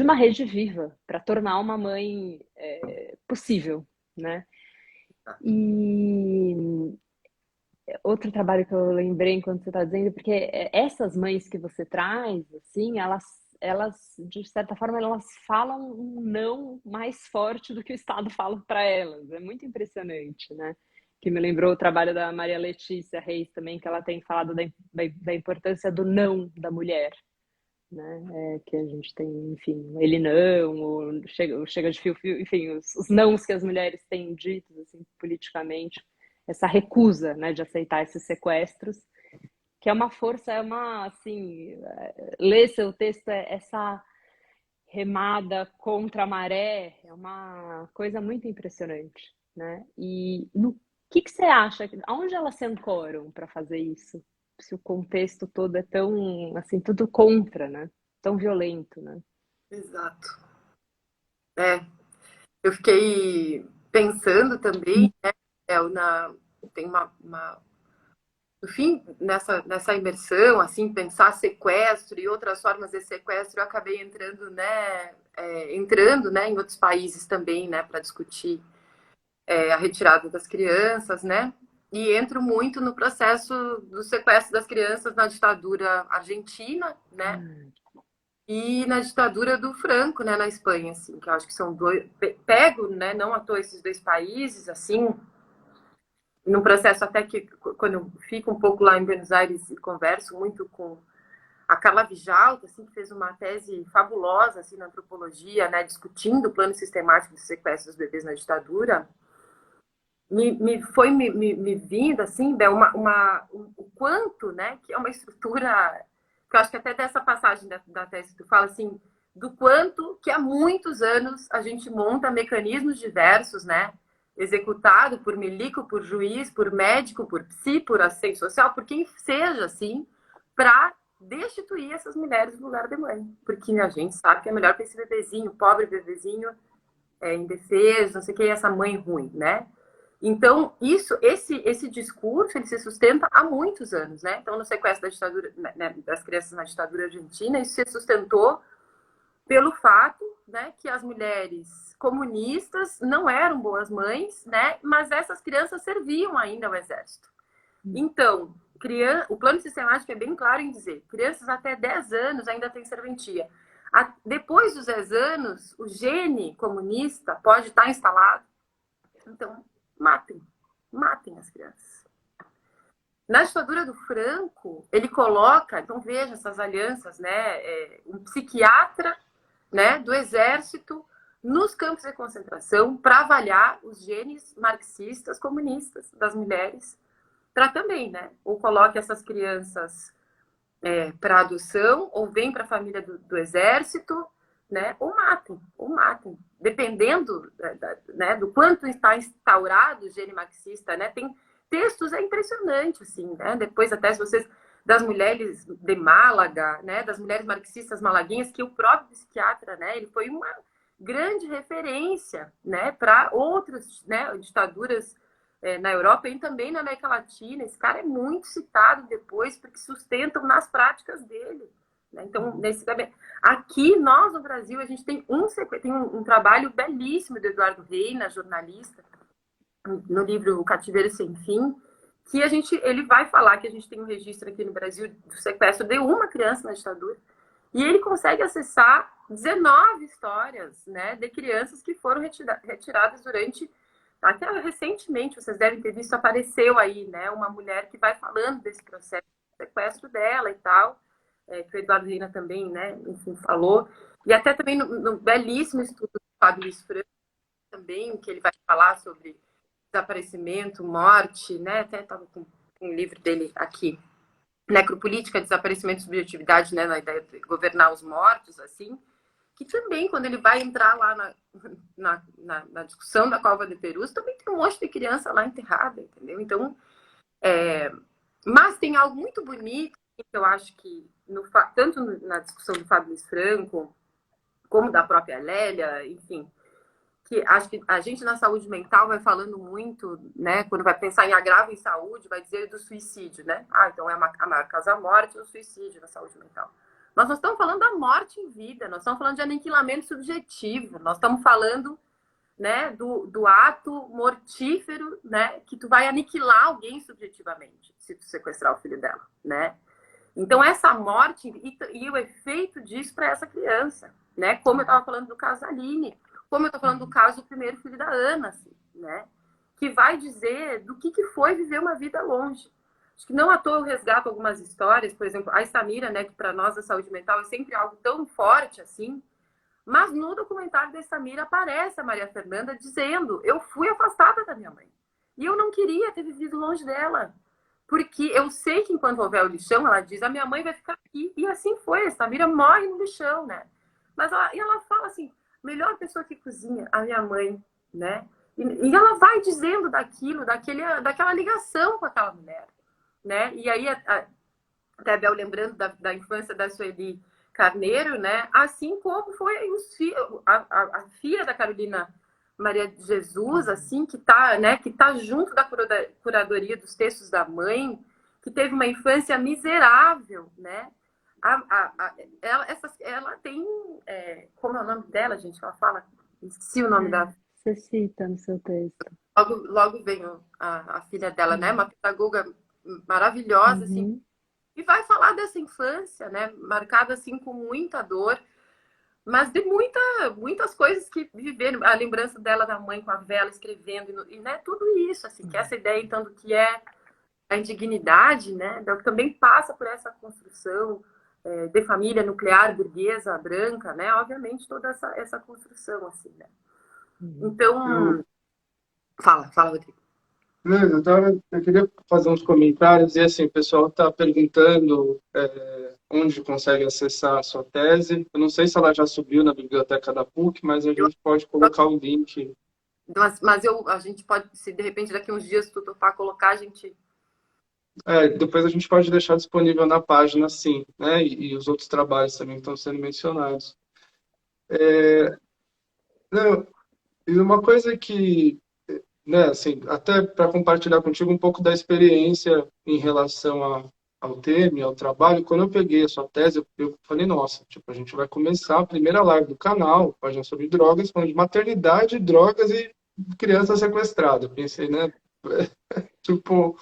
uma rede viva para tornar uma mãe possível, né? E outro trabalho que eu lembrei enquanto você está dizendo, porque essas mães que você traz, assim, elas, de certa forma, elas falam um não mais forte do que o Estado fala para elas. É muito impressionante, né? Que me lembrou o trabalho da Maria Letícia Reis também, que ela tem falado da importância do não da mulher, né? Que a gente tem, enfim, ele não, o chega de fio, enfim, os nãos que as mulheres têm dito, assim, politicamente, essa recusa, né, de aceitar esses sequestros, que é uma força, assim, ler seu texto, essa remada contra a maré, é uma coisa muito impressionante, né? E no que você acha, aonde elas se ancoram para fazer isso? Se o contexto todo é tão, assim, tudo contra, né? Tão violento, né? Exato. Eu fiquei pensando também, né, tem no fim, nessa imersão, assim, pensar sequestro e outras formas de sequestro, eu acabei entrando, né, em outros países também, né, para discutir a retirada das crianças, né, e entro muito no processo do sequestro das crianças na ditadura argentina, né, e na ditadura do Franco, né, na Espanha, assim, que eu acho que são dois, pego, né, não à toa esses dois países, assim, num processo até que, quando eu fico um pouco lá em Buenos Aires e converso muito com a Carla Vijalta, assim, que fez uma tese fabulosa, assim, na antropologia, né, discutindo o plano sistemático de sequestro dos bebês na ditadura, me vindo, assim, o quanto, né, que é uma estrutura, que eu acho que até dessa passagem da tese que tu fala, assim, do quanto que há muitos anos a gente monta mecanismos diversos, né, executado por milico, por juiz, por médico, por psi, por assistente social, por quem seja, assim, para destituir essas mulheres do lugar de mãe. Porque a gente sabe que é melhor para esse bebezinho, pobre bebezinho, indefeso, não sei o que, essa mãe ruim, né? Então, esse discurso, ele se sustenta há muitos anos, né? Então, no sequestro da ditadura, né, das crianças na ditadura argentina, isso se sustentou pelo fato, né, que as mulheres comunistas não eram boas mães, né, mas essas crianças serviam ainda ao exército. Então, o plano sistemático é bem claro em dizer, crianças até 10 anos ainda têm serventia. Depois dos 10 anos, o gene comunista pode estar instalado. Então, matem as crianças. Na ditadura do Franco, ele coloca, então veja essas alianças, né, um psiquiatra, né, do exército nos campos de concentração para avaliar os genes marxistas comunistas das mulheres para também, né? Ou coloque essas crianças para adoção, ou vem para a família do exército, né? Ou matem. Dependendo né, do quanto está instaurado o gene marxista, né? Tem textos, é impressionante, assim, né? Depois até se vocês das mulheres de Málaga, né? Das mulheres marxistas malaguinhas, que o próprio psiquiatra, né? Ele foi uma grande referência, né? Para outras, né? Ditaduras na Europa e também na América Latina. Esse cara é muito citado depois porque sustentam nas práticas dele. Né? Então, aqui nós no Brasil a gente tem um trabalho belíssimo do Eduardo Reina, jornalista, no livro O Cativeiro Sem Fim, que ele vai falar que a gente tem um registro aqui no Brasil do sequestro de uma criança na ditadura, e ele consegue acessar 19 histórias, né, de crianças que foram retiradas durante... Até recentemente, vocês devem ter visto, apareceu aí, né, uma mulher que vai falando desse processo de sequestro dela e tal, que o Eduardo Reina também, né, enfim, falou. E até também no belíssimo estudo do Fábio Luiz Franco, também, que ele vai falar sobre desaparecimento, morte, né, até estava com um livro dele aqui, Necropolítica, Desaparecimento e Subjetividade, né, na ideia de governar os mortos, assim, que também, quando ele vai entrar lá na discussão da cova de Perus, também tem um monte de criança lá enterrada, entendeu? Então, mas tem algo muito bonito, que eu acho que, tanto na discussão do Fábio Luiz Franco, como da própria Lélia, enfim, que acho que a gente na saúde mental vai falando muito, né, quando vai pensar em agravo em saúde, vai dizer do suicídio, né? Então a maior causa da morte é o suicídio na saúde mental. Nós não estamos falando da morte em vida, nós estamos falando de aniquilamento subjetivo, nós estamos falando, né, do ato mortífero, né, que tu vai aniquilar alguém subjetivamente, se tu sequestrar o filho dela, né? Então essa morte e o efeito disso para essa criança, né? Como eu estava falando do caso da Aline, como eu estou falando do caso do primeiro filho da Ana, assim, né? Que vai dizer do que foi viver uma vida longe. Acho que não à toa eu resgato algumas histórias, por exemplo, a Samira, né, que para nós a saúde mental é sempre algo tão forte assim, mas no documentário da Samira aparece a Maria Fernanda dizendo: eu fui afastada da minha mãe e eu não queria ter vivido longe dela, porque eu sei que enquanto houver o lixão, ela diz, a minha mãe vai ficar aqui, e assim foi, a Samira morre no lixão, né? Mas ela fala assim, melhor pessoa que cozinha, a minha mãe, né? E ela vai dizendo daquilo, daquela ligação com aquela mulher, né? E aí, até a Bel lembrando da infância da Sueli Carneiro, né? Assim como foi a filha da Carolina Maria de Jesus, assim, que tá junto da curadoria dos textos da mãe, que teve uma infância miserável, né? Ela tem... como é o nome dela, gente? Ela fala... Esqueci o nome dela. Você cita no seu texto. Logo vem a filha dela, né? Uma pedagoga maravilhosa, assim. E vai falar dessa infância, né? Marcada, assim, com muita dor, mas de muitas coisas que viveram. A lembrança dela da mãe com a vela, escrevendo, e né? Tudo isso, assim. Que essa ideia, então, do que é a indignidade, né? Também passa por essa construção de família nuclear, burguesa, branca, né? Obviamente, toda essa construção, assim, né? Então... Fala, Rodrigo. Eu queria fazer uns comentários, e assim, o pessoal está perguntando onde consegue acessar a sua tese. Eu não sei se ela já subiu na biblioteca da PUC, mas a gente pode colocar o link. Mas a gente pode, se de repente daqui uns dias tu topar colocar, a gente... depois a gente pode deixar disponível na página, sim, né? E os outros trabalhos também estão sendo mencionados. E uma coisa que, né, assim, até para compartilhar contigo um pouco da experiência em relação ao tema e ao trabalho, quando eu peguei a sua tese, eu falei, nossa, tipo, a gente vai começar a primeira live do canal, página sobre drogas, falando de maternidade, drogas e criança sequestrada. Eu pensei, né, tipo...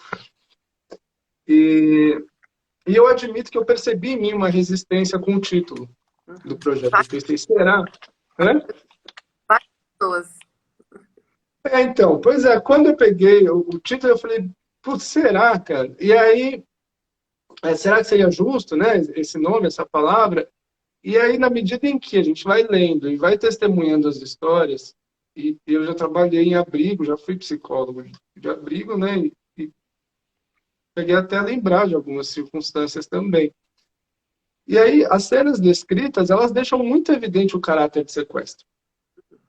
E eu admito que eu percebi em mim uma resistência com o título do projeto. Eu pensei, será? Várias pessoas. Então, pois é, quando eu peguei o título, eu falei, putz, será, cara? E aí, será que seria justo, né, esse nome, essa palavra? E aí, na medida em que a gente vai lendo e vai testemunhando as histórias, e eu já trabalhei em abrigo, já fui psicólogo de abrigo, né, cheguei até a lembrar de algumas circunstâncias também. E aí, as cenas descritas, elas deixam muito evidente o caráter de sequestro,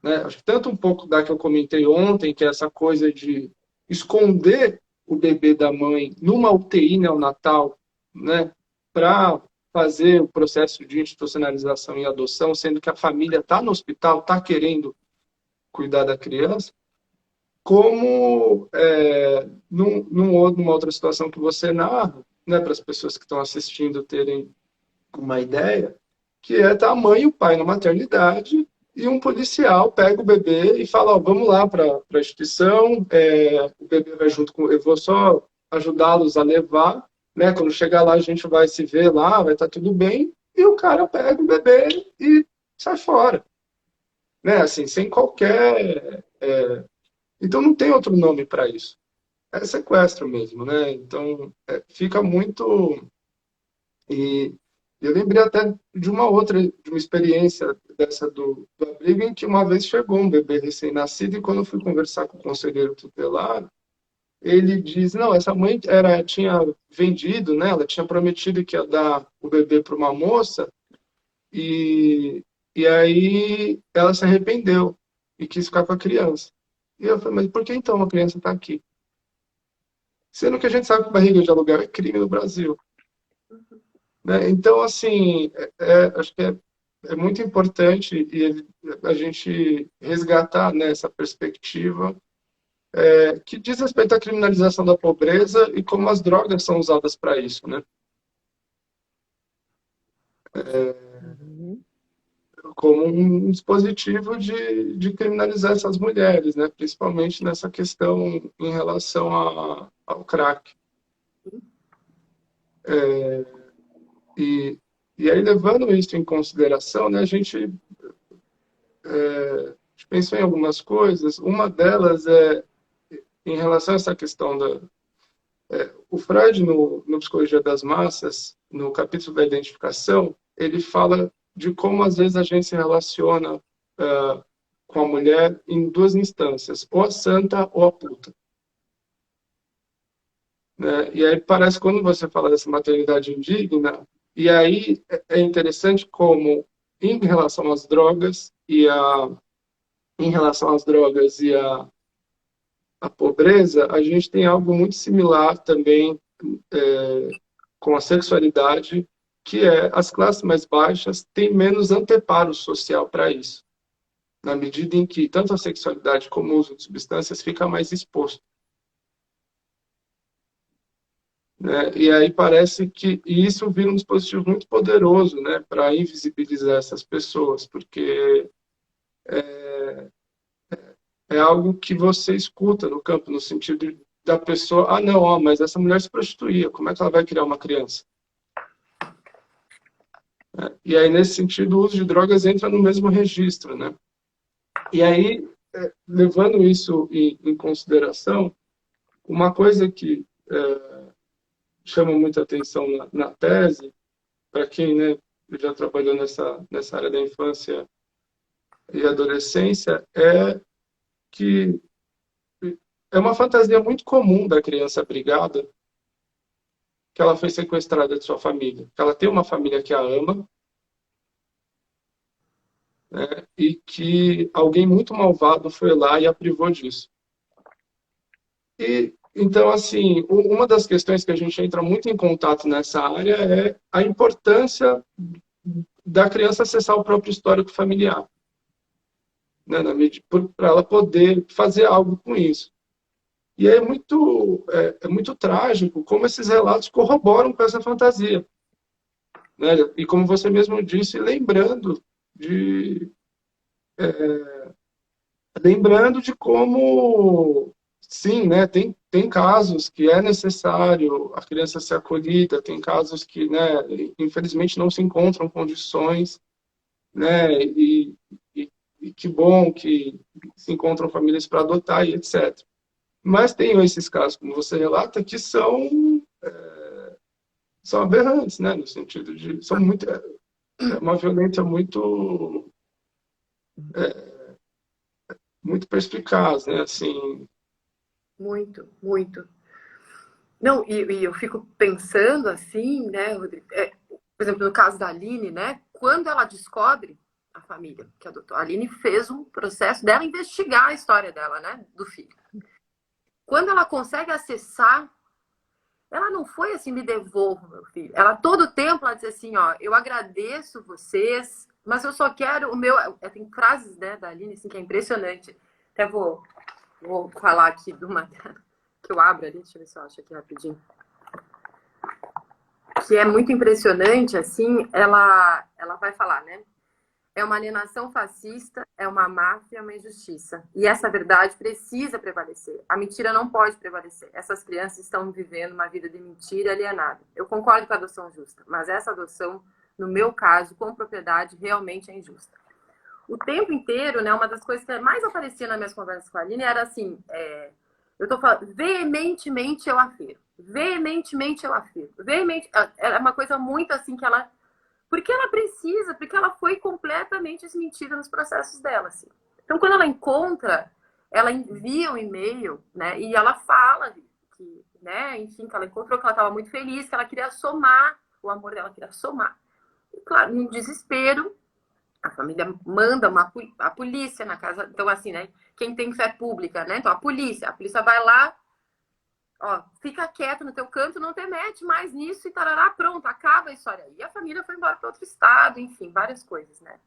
né? Acho que tanto um pouco da que eu comentei ontem, que é essa coisa de esconder o bebê da mãe numa UTI neonatal, né, para fazer o processo de institucionalização e adoção, sendo que a família está no hospital, está querendo cuidar da criança, como numa outra situação que você narra, né, para as pessoas que estão assistindo terem uma ideia, que é tá a mãe e o pai na maternidade e um policial pega o bebê e fala, ó, vamos lá para a instituição, o bebê vai junto com, eu vou só ajudá-los a levar, né? Quando chegar lá a gente vai se ver lá, vai estar tudo bem, e o cara pega o bebê e sai fora, né? Assim, sem qualquer, então não tem outro nome para isso. É sequestro mesmo, né? Então fica muito. E eu lembrei até de uma outra, de uma experiência dessa do abrigo, em que uma vez chegou um bebê recém-nascido e quando eu fui conversar com o conselheiro tutelar, ele diz, não, essa mãe tinha vendido, né, ela tinha prometido que ia dar o bebê para uma moça e, e aí ela se arrependeu e quis ficar com a criança. E eu falei, mas por que então a criança está aqui? Sendo que a gente sabe que barriga de aluguel é crime no Brasil. Né? Então, assim, acho que é muito importante e a gente resgatar, né, essa perspectiva que diz respeito à criminalização da pobreza e como as drogas são usadas para isso, né? Uhum. Como um dispositivo de criminalizar essas mulheres, né? Principalmente nessa questão em relação ao crack. E, e aí, levando isso em consideração, né, a gente pensou em algumas coisas. Uma delas é em relação a essa questão o Freud, no Psicologia das Massas, no capítulo da identificação, ele fala de como às vezes a gente se relaciona com a mulher em duas instâncias, ou a santa ou a puta. Né? E aí parece quando você fala dessa maternidade indigna, e aí é interessante como em relação às drogas em relação às drogas e a pobreza, a gente tem algo muito similar também com a sexualidade, que é as classes mais baixas têm menos anteparo social para isso, na medida em que tanto a sexualidade como o uso de substâncias fica mais exposto. Né? E aí parece que isso vira um dispositivo muito poderoso, né, para invisibilizar essas pessoas, porque é algo que você escuta no campo, no sentido da pessoa, ah, não, ó, mas essa mulher se prostituía, como é que ela vai criar uma criança? E aí, nesse sentido, o uso de drogas entra no mesmo registro, né? E aí, levando isso em consideração, uma coisa que chama muita atenção na tese, para quem, né, já trabalhou nessa área da infância e adolescência, é que é uma fantasia muito comum da criança brigada que ela foi sequestrada de sua família, que ela tem uma família que a ama, né, e que alguém muito malvado foi lá e a privou disso. E então, assim, uma das questões que a gente entra muito em contato nessa área é a importância da criança acessar o próprio histórico familiar, né, para ela poder fazer algo com isso. E é muito trágico como esses relatos corroboram com essa fantasia. Né? E como você mesmo disse, de, lembrando de como, sim, né, tem casos que é necessário a criança ser acolhida, tem casos que, né, infelizmente não se encontram condições, né, e que bom que se encontram famílias para adotar e etc. Mas tem esses casos, como você relata, que são aberrantes, né, no sentido de é uma violência muito perspicaz, né, assim. Muito, muito. Não, e eu fico pensando assim, né, Rodrigo? Por exemplo, no caso da Aline, né? Quando ela descobre a família que adotou, a Aline fez um processo dela investigar a história dela, né? Do filho. Quando ela consegue acessar, ela não foi assim, me devolvo, meu filho. Ela, todo tempo, ela diz assim, ó, eu agradeço vocês, mas eu só quero o meu... Tem frases, né, da Aline, assim, que é impressionante. Até vou falar aqui de uma que eu abro ali, deixa eu ver se eu acho aqui rapidinho. Que é muito impressionante, assim, ela vai falar, né? É uma alienação fascista, é uma máfia, é uma injustiça. E essa verdade precisa prevalecer. A mentira não pode prevalecer. Essas crianças estão vivendo uma vida de mentira alienada. Eu concordo com a adoção justa, mas essa adoção, no meu caso, com propriedade, realmente é injusta. O tempo inteiro, né, uma das coisas que mais aparecia nas minhas conversas com a Aline era assim, eu tô falando, veementemente eu afirmo. Veementemente eu afirmo. Veemente, é uma coisa muito assim que ela... Porque ela precisa, porque ela foi completamente desmentida nos processos dela, assim. Então, quando ela encontra, ela envia um e-mail, né? E ela fala que, né? Enfim, que ela encontrou, que ela estava muito feliz, que ela queria somar, o amor dela queria somar. E, claro, no desespero, a família manda a polícia na casa. Então, assim, né? Quem tem fé pública, né? Então, a polícia vai lá, ó, fica quieto no teu canto, não te mete mais nisso e tarará, pronto, acaba a história. E a família foi embora para outro estado, enfim, várias coisas, né?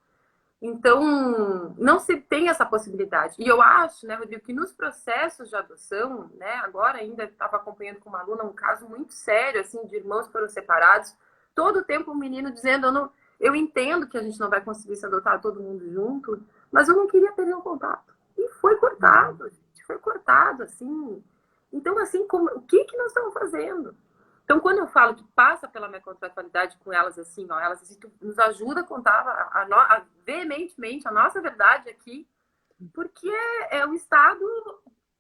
Então, não se tem essa possibilidade. E eu acho, né, Rodrigo, que nos processos de adoção, né, agora ainda estava acompanhando com uma aluna um caso muito sério, assim, de irmãos que foram separados, todo o tempo um menino dizendo, eu entendo que a gente não vai conseguir se adotar todo mundo junto, mas eu não queria perder o contato. E foi cortado, gente, foi cortado, assim. Então, assim, o que nós estamos fazendo? Então, quando eu falo que passa pela minha contratualidade com elas, assim, ó, elas assim, nos ajuda a contar veementemente a nossa verdade aqui, porque é um Estado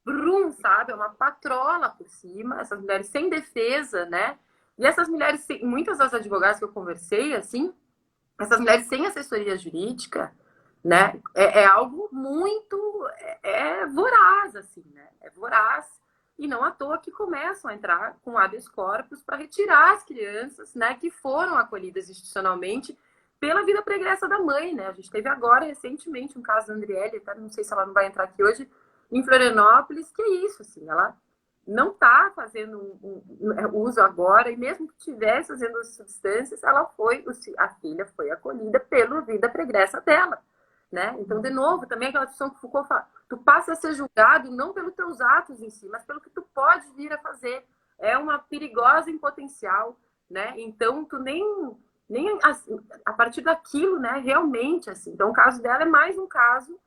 brum, sabe? É uma patrola por cima, essas mulheres sem defesa, né? E essas mulheres, muitas das advogadas que eu conversei, assim, essas mulheres sem assessoria jurídica, né? É algo muito voraz, assim, né? É voraz. E não à toa que começam a entrar com habeas corpus para retirar as crianças, né, que foram acolhidas institucionalmente pela vida pregressa da mãe, né? A gente teve agora, recentemente, um caso da Andriele, tá? Não sei se ela não vai entrar aqui hoje, em Florianópolis, que é isso, assim, ela não está fazendo uso agora, e mesmo que estivesse fazendo as substâncias, a filha foi acolhida pela vida pregressa dela, né? Então, de novo, também aquela discussão que Foucault fala, tu passa a ser julgado não pelos teus atos em si, mas pelo que tu pode vir a fazer. É uma perigosa em potencial, né? Então, tu nem assim, a partir daquilo, né? Realmente, assim. Então, o caso dela é mais um caso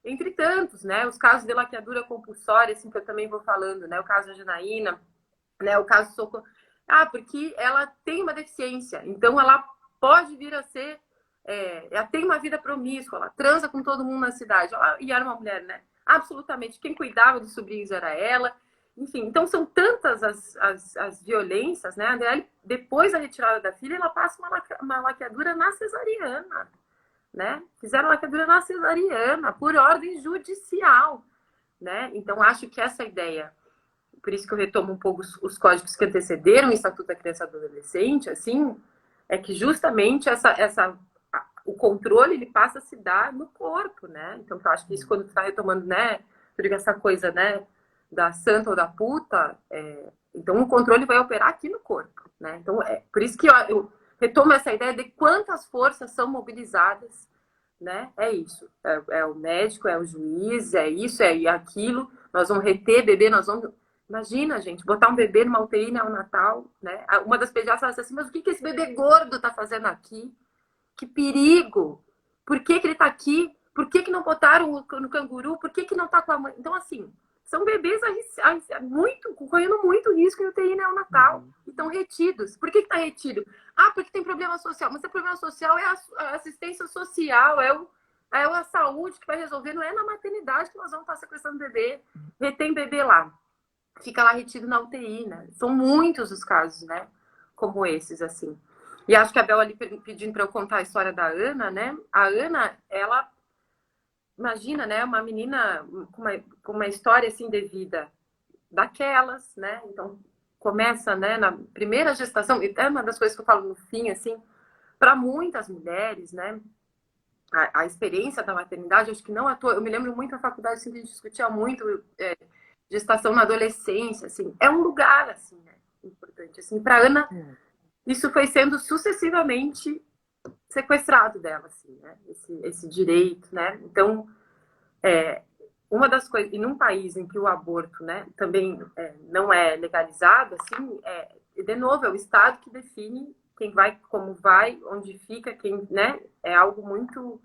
entre tantos, né? Os casos de laqueadura compulsória, assim, que eu também vou falando, né? O caso da Janaína, né? O caso do Socorro. Porque ela tem uma deficiência, então ela pode vir a ser... ela tem uma vida promíscua, ela transa com todo mundo na cidade. E era uma mulher, né? Absolutamente. Quem cuidava dos sobrinhos era ela. Enfim, então são tantas as violências, né? A Andriele, depois da retirada da filha, ela passa uma laqueadura na cesariana, né? Fizeram laqueadura na cesariana, por ordem judicial, né? Então, acho que essa ideia, por isso que eu retomo um pouco os códigos que antecederam o Estatuto da Criança e do Adolescente, assim, é que justamente o controle, ele passa a se dar no corpo, né? Então, eu acho que isso, quando tu tá retomando, né, essa coisa, né, da santa ou da puta, então o controle vai operar aqui no corpo, né? Então, por isso que eu retomo essa ideia de quantas forças são mobilizadas, né? É isso. É o médico, é o juiz, é isso, é aquilo. Nós vamos reter bebê, nós vamos... Imagina, gente, botar um bebê numa UTI neonatal, né? Uma das pediatras fala assim, mas o que esse bebê gordo tá fazendo aqui? Que perigo! Por que ele tá aqui? Por que não botaram no canguru? Por que não tá com a mãe? Então, assim, são bebês correndo muito risco em UTI neonatal. E estão retidos. Por que está retido? Porque tem problema social. Mas o problema social é a assistência social, é a saúde que vai resolver. Não é na maternidade que nós vamos estar sequestrando bebê. Retém bebê lá. Fica lá retido na UTI, né? São muitos os casos, né? Como esses, assim. E acho que a Bel ali pedindo para eu contar a história da Ana, né? A Ana, ela... Imagina, né? Uma menina com uma história, assim, de vida daquelas, né? Então, começa, né, na primeira gestação, e é uma das coisas que eu falo no fim, assim, para muitas mulheres, né, a experiência da maternidade, acho que não à toa, eu me lembro muito da faculdade, assim, que a gente discutia muito gestação na adolescência, assim, é um lugar, assim, né, importante, assim, para Ana, isso foi sendo sucessivamente sequestrado dela, assim, né, esse direito, né, então, uma das coisas, e num país em que o aborto, né, também não é legalizado, assim, de novo, é o Estado que define quem vai, como vai, onde fica, quem, né, é algo muito...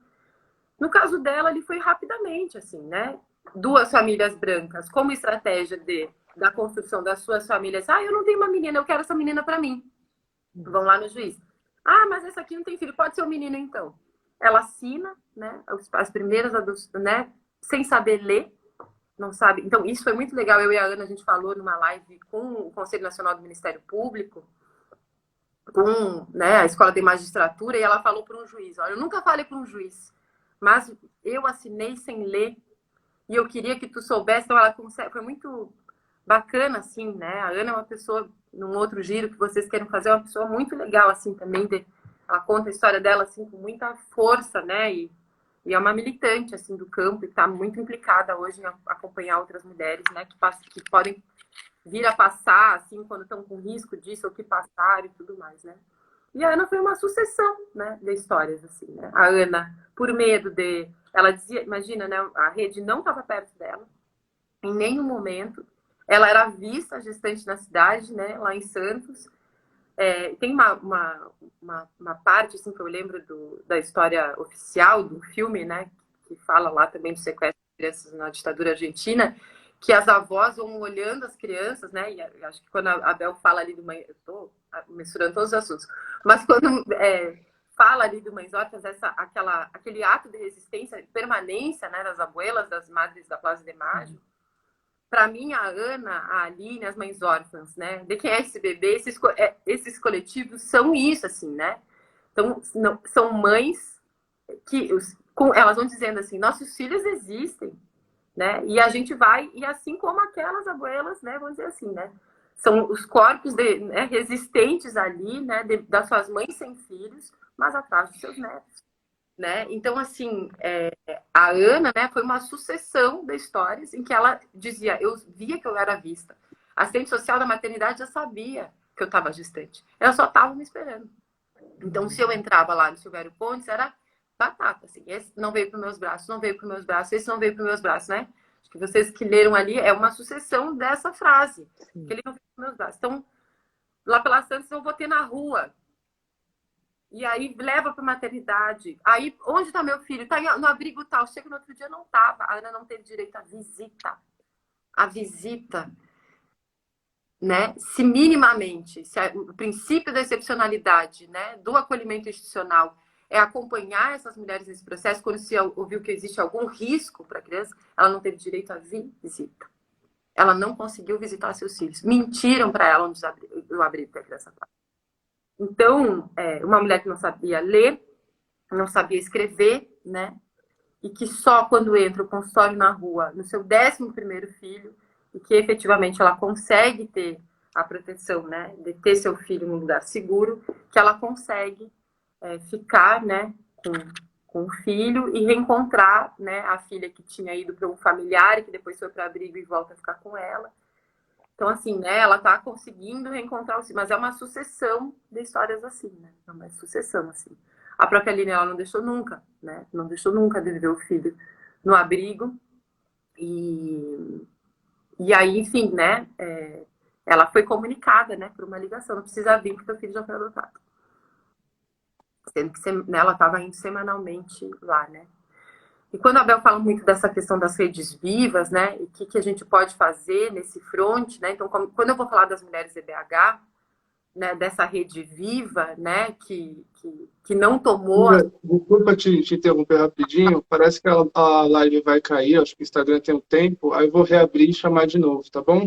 No caso dela, ele foi rapidamente, assim, né, duas famílias brancas, como estratégia da construção das suas famílias, eu não tenho uma menina, eu quero essa menina para mim. Vão lá no juiz. Mas essa aqui não tem filho, pode ser um menino, então. Ela assina, né, as primeiras, né, sem saber ler, não sabe. Então, isso foi muito legal. Eu e a Ana, a gente falou numa live com o Conselho Nacional do Ministério Público, com, né, a Escola de Magistratura, e ela falou para um juiz, olha, eu nunca falei para um juiz, mas eu assinei sem ler, e eu queria que tu soubesse. Então, ela consegue, foi muito bacana, assim, né? A Ana é uma pessoa, num outro giro que vocês querem fazer, é uma pessoa muito legal, assim, também. Ela conta a história dela, assim, com muita força, né? E é uma militante, assim, do campo, e está muito implicada hoje em acompanhar outras mulheres, né? Que podem vir a passar, assim, quando estão com risco disso, ou que passaram e tudo mais, né? E a Ana foi uma sucessão, né, de histórias, assim, né? A Ana, por medo ela dizia, imagina, né? A rede não estava perto dela, em nenhum momento. Ela era vista gestante na cidade, né, lá em Santos. Tem uma parte, assim, que eu lembro da história oficial do filme, né, que fala lá também do sequestro de crianças na ditadura argentina, que as avós vão olhando as crianças, né, e acho que quando a Abel fala ali eu estou misturando todos os assuntos, mas quando fala ali do Mães Órfãs, aquele ato de resistência, de permanência, né, das abuelas, das madres da Plaza de Maio. Para mim, a Ana, a Aline, as Mães Órfãs, né? De quem é esse bebê? Esses coletivos são isso, assim, né? Então, são mães que elas vão dizendo assim, nossos filhos existem, né? E a gente vai, e assim como aquelas abuelas, né? Vamos dizer assim, né? São os corpos né, resistentes ali, né? Das suas mães sem filhos, mas atrás dos seus netos. Né? Então, assim, a Ana, né, foi uma sucessão de histórias em que ela dizia, eu via que eu era vista. A assistente social da maternidade já sabia que eu estava gestante. Ela só estava me esperando. Então, se eu entrava lá no Silvério Pontes, era batata, assim. Esse não veio para os meus braços, não veio para os meus braços, esse não veio para os meus braços, né? Acho que vocês que leram ali, é uma sucessão dessa frase. Que ele não veio para os meus braços. Então, lá pela Santos, eu vou ter na rua. E aí leva para maternidade. Aí, onde está meu filho? Está no abrigo tal. Chega no outro dia, não estava. A Ana não teve direito à visita. A visita, né? Se minimamente, o princípio da excepcionalidade, né, do acolhimento institucional é acompanhar essas mulheres nesse processo, quando se ouviu que existe algum risco para a criança, ela não teve direito à visita. Ela não conseguiu visitar seus filhos. Mentiram para ela onde o abrigo que a criança estava. Então, uma mulher que não sabia ler, não sabia escrever, né? E que só quando entra o consultório na rua, no seu 11º filho, e que efetivamente ela consegue ter a proteção, né? De ter seu filho num lugar seguro, que ela consegue ficar, né? Com o filho e reencontrar, né? A filha que tinha ido para um familiar e que depois foi para abrigo e volta a ficar com ela. Então, assim, né, ela está conseguindo reencontrar o filho, mas é uma sucessão de histórias assim, né? É uma sucessão, assim. A própria Aline, ela não deixou nunca, né? Não deixou nunca de ver o filho no abrigo. E aí, enfim, né? Ela foi comunicada, né, por uma ligação. Não precisa vir porque o filho já foi adotado. Sendo que né, ela estava indo semanalmente lá, né? E quando a Abel fala muito dessa questão das redes vivas, né, e o que a gente pode fazer nesse front, né, então quando eu vou falar das mulheres EBH, né, dessa rede viva, né, que não tomou... Desculpa te interromper rapidinho, parece que a live vai cair, acho que o Instagram tem um tempo, aí eu vou reabrir e chamar de novo, tá bom?